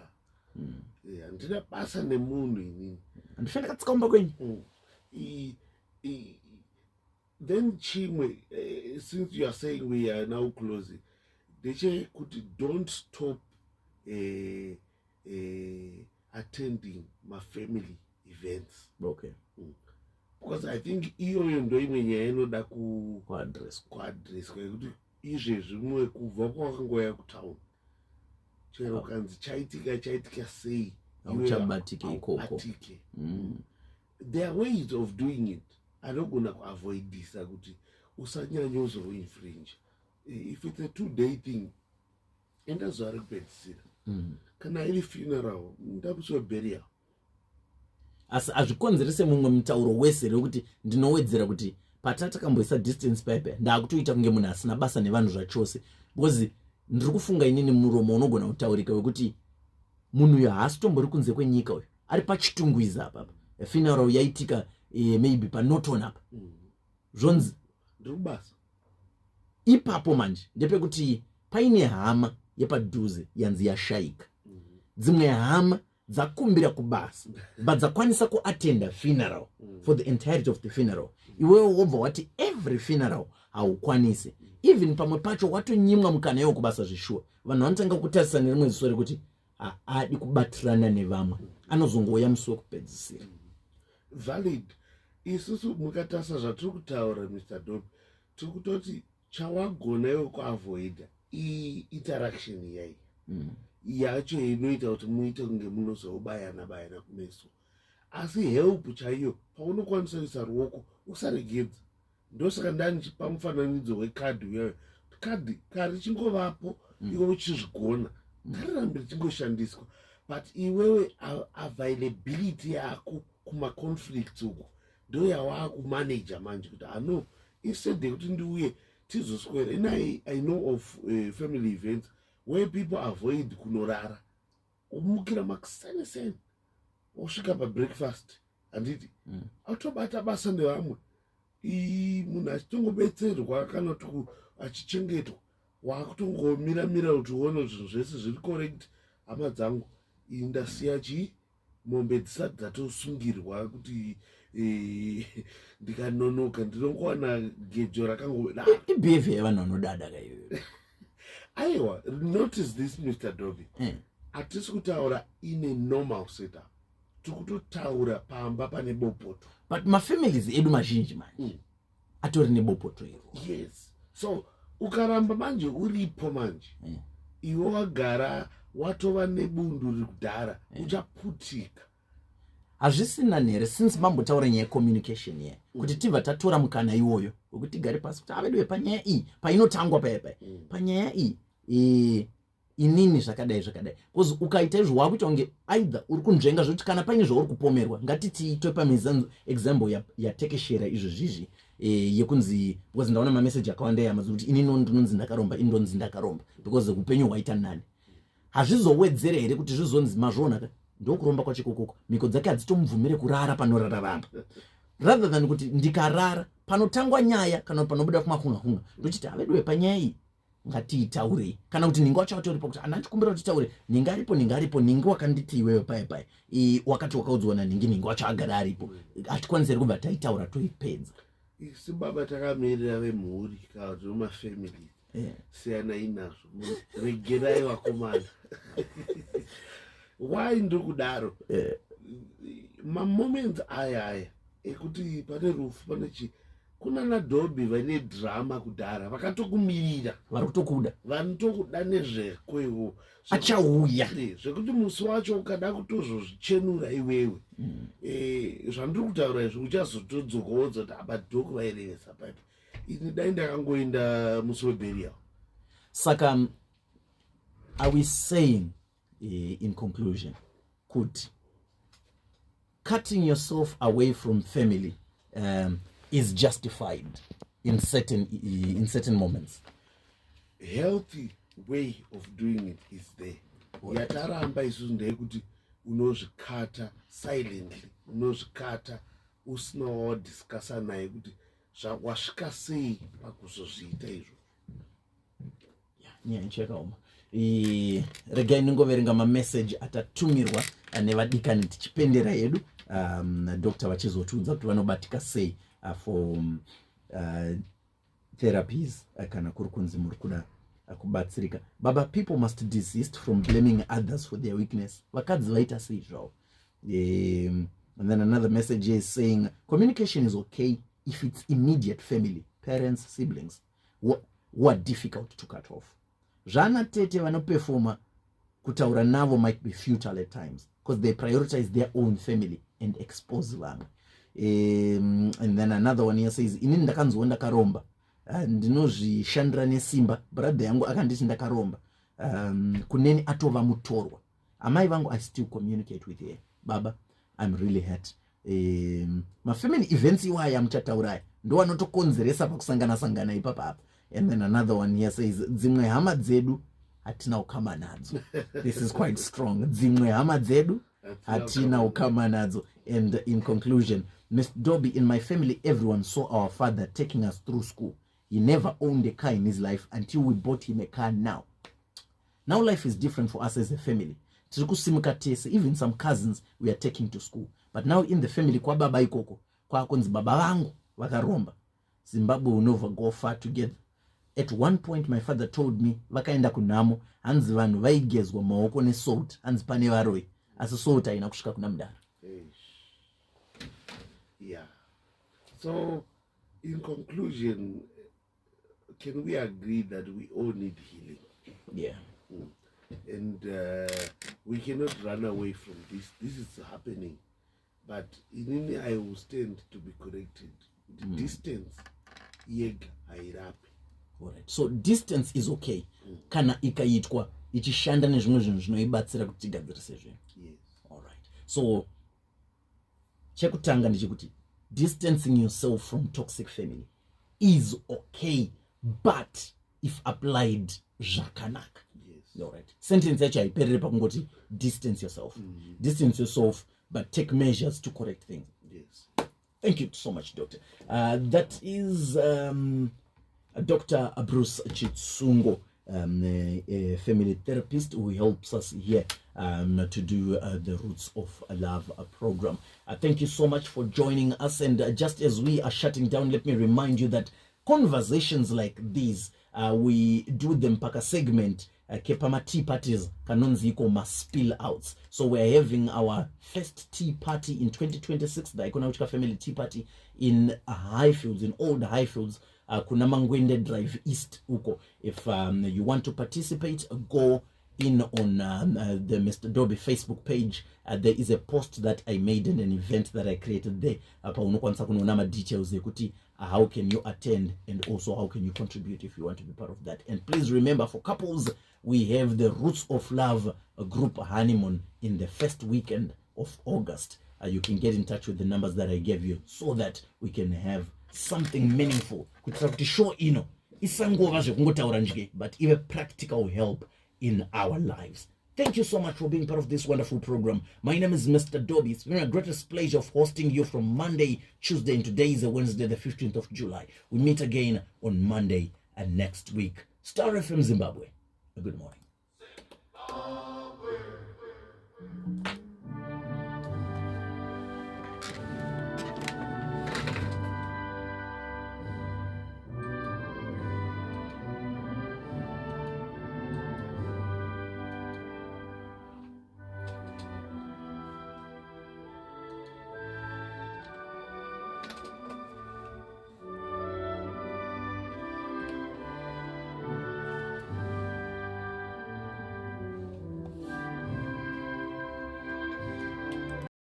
Ndina basa nemunhu inini. Ndifenda katsikomba kwenyu. Then chimwe, since you are saying we are now closing, deche kuti don't stop attending my family events. Okay. Because I think iyoyo ndo imwe nyaya inoda kuaddress kwekuti izvezvi mumwe kubva kwakangoya kutown chero kanzi chaitika sei auchabatike ikoko. There are ways of doing it. Anogona kuavoidisa kuti usanyanya uzoinfringe. If it's a 2-day thing, enda zuva rekupedzisira. Kana iri funeral, ndamusiwe burial. Asi azvikonzerese mumwe mutauro wese rekuti ndinowedzera kuti patatakamboisa distance pipe ndakutoita kunge munhu asina basa nevanhu zvachose, because ndiri kufunga inini muromo unogona kutaurika wekuti munhu uyu haasi tombori kunze kwenyika uyu ari pachitungwiza apapa. Funeral yaitika maybe panoton apa zvonzi ndiri kubasa ipapo manje ndepekuti paine hama yepadhuze yanzi yashayika, dzimwe hama dzakumbira kubasa but dzakwanisa kuattenda funeral for the entirety of the funeral. Iwewe wobva wati every funeral haukwanisi, even pamwe pacho watonyimwa mukana iwo kubasa zvishuwa. Vanhu vanotanga kutarisa nerimwe ziso rekuti haadi kubatirana nevamwe, anozongoya musi wekupedzisira. Valid. Isusu mukatarisa zvatiri kutaura Mr. Dob, tiri kutoti chawagona iwe kuavoida interaction iyai yacho inoita kuti muite kunge munozobayana kumeso, asi help chaiyo paunokwanisa kuisa ruoko usaregedza. Ndosaka ndanichipa mufananidzo wekadhi uyayo, kadhi kari chingovapo iwe uchizvigona karirambe richingoshandiswa, but iwewe availability yako kuma-conflicts uku ndo yawaakumanaja manje kuti ano instead yekuti ndiuye tizoswera. And I know of family events where people avoid kunorara, umukira makusenesene osvika pabreakfast handiti autobata basa nevamwe, munhu achitongobetserwa kana kuti achichengetwa wakutongomira kuti uone zvinhu zvese zviri correct. Hama dzangu ndasiya chii mombe dzisati dzatosungirwa kuti ndikanonoka ndinongowana gejo rakangoda behavior yevanhu vanodada kaiyoyo. Aiwa, notice this Mr. Dobby. Hatisi kutaura in a normal setup, tiri kutotaura pamba pane bopoto. But mafamilies edu mazhinji manje atori nebopoto iro. Yes, so ukaramba manje uripo manje iwe wagara watova nebundu riri kudhara uchaputika. Hazvisina nhere since mambotaura nyaya communication ye kuti tibva tatora mukana iwoyo wekuti tigare pasi kuti avedu panyaya iyi painotangwa panyaya iyi inini zvakadai because ukaita izvo wakuita kunge either uri kunzvenga zvekuti kana paine zvauri kupomerwa ngatiti topa example yatekeshera izvo zvizvi yekunzi, because ndaona mameseji akawanda yamazi kuti inini ndinonzi ndakaromba ini ndonzi ndakaromba because upenyu hwaita nani. Hazvizowedzere here kuti zvizonzi mazvonaka ndokuromba kwachikokoko miko dzake hadzitomubvumire kurara panorara vanhu, rather than kuti ndikarara panotangwa nyaya kana panobuda kumahunga ndochiti avedu panyaya iyi ngatiitaurei, kana kuti ninge wachatoripo kuti andachikumbira kuti taure ninge ninge wakanditi iwewe pai wakati wakaudzwa naninge wacho agara aripo, hatikwanisiri kubva taitaura toipedza. Isi baba takamirira vemhuri kana kuti vemafamily siyanai nazvo, regerai vakomana. why ndiri kudaro mamoments aya ekuti pane rufu pane chi kuna nadhobi vane drama kudhara vakatokumirira vari kutokuda vanotokuda nezvekwewo achauya zvekuti musi wacho ukada kutozozvichenura iwewe zvandiri kutaura izvo uchazotodzokawo dzoti abadhoku vairevesa paipa ini dai ndakangoenda musi weberial saka are we saying in conclusion kuti cutting yourself away from family is justified in certain moments? Healthy way of doing it is there. Yataramba isusu ndeyekuti unozvikata silently, unozvikata usina wadiscussa naye kuti wasvika sei pakuzozviita izvo. Nyanchekaoma regai ningoverenga mamessage atatumirwa nevadikani tichipendera yedu Dr. vachizotiudza kuti vanobatika sei for therapies kana kuri kunzi muri kuda kubatsirika. Baba, people must desist from blaming others for their weakness. Vakadzi vaita sei zvavo. And then another message is saying communication is okay if it's immediate family, parents, siblings who are difficult to cut off. Zvana tete vanoperforma kutaura navo might be futile at times because they prioritize their own family and expose vamwe. And then another one here says inini ndakanzwa ndakaromba ndinozvishandira nesimba brother yangu akanditi ndakaromba kuneni atova mutorwa. Amai vangu I still communicate with her. Baba, I'm really hurt. My family events iwaya muchatauraya ndo anotokonzeresa pakusangana sangana ipapa apa. And then another one here says dzimwe hama dzedu hatina ukama nadzo. This is quite strong. Dzimwe hama dzedu hatina ukama nadzo. And in conclusion, Mr. Dobby, in my family everyone saw our father taking us through school. He never owned a car in his life until we bought him a car now. Now life is different for us as a family. Even some cousins we are taking to school. But now in the family, kwa baba ikoko, kwa konzi baba wangu, wakaromba. Zimbabwe will never go far together. At one point, my father told me, vakaenda kunamo, hanzi vanhu vaigezwa maoko nesalt, hanzi pane varoi. Asi salt haina kusvika kuna mudara. Yeah. So, in conclusion, can we agree that we all need healing? Yeah. And we cannot run away from this. This is happening. But in I will stand to be corrected. The distance, yega hairapi. Alright. So distance is okay. Kana ikaitwa ichishanda nezvimwe zvinhu zvinoibatsira kuti tigadzirise zvinhu. Yes. Alright. So chekutanga ndechekuti distancing yourself from toxic family is okay, but if applied zvakanaka. Yes. Alright. Sentence yacho haiperere pakungoti distance yourself. Distance yourself, but take measures to correct things. Yes. Thank you so much, Doctor. That is Dr. Bruce Chitsungo, a family therapist who helps us here to do the Roots of Love program. Thank you so much for joining us. And just as we are shutting down, let me remind you that conversations like these, we do them paka segment kepama tea parties kanonziko ma spill outs. So we're having our first tea party in 2026, the Ikonauchika Family Tea Party in Highfields, in Old Highfields, Kunamangwende Drive East uko. If you want to participate, go in on the Mr. Dobby Facebook page. There is a post that I made in an event that I created there. Details how can you attend and also how can you contribute if you want to be part of that. And please remember, for couples, we have the Roots of Love group honeymoon in the first weekend of August. You can get in touch with the numbers that I gave you so that we can have something meaningful. To show, but even practical help in our lives. Thank you so much for being part of this wonderful program. My name is Mr. Dobby. It's been a greatest pleasure of hosting you from Monday, Tuesday, and today is Wednesday, the 15th of July. We meet again on Monday and next week. Star FM Zimbabwe. A good morning.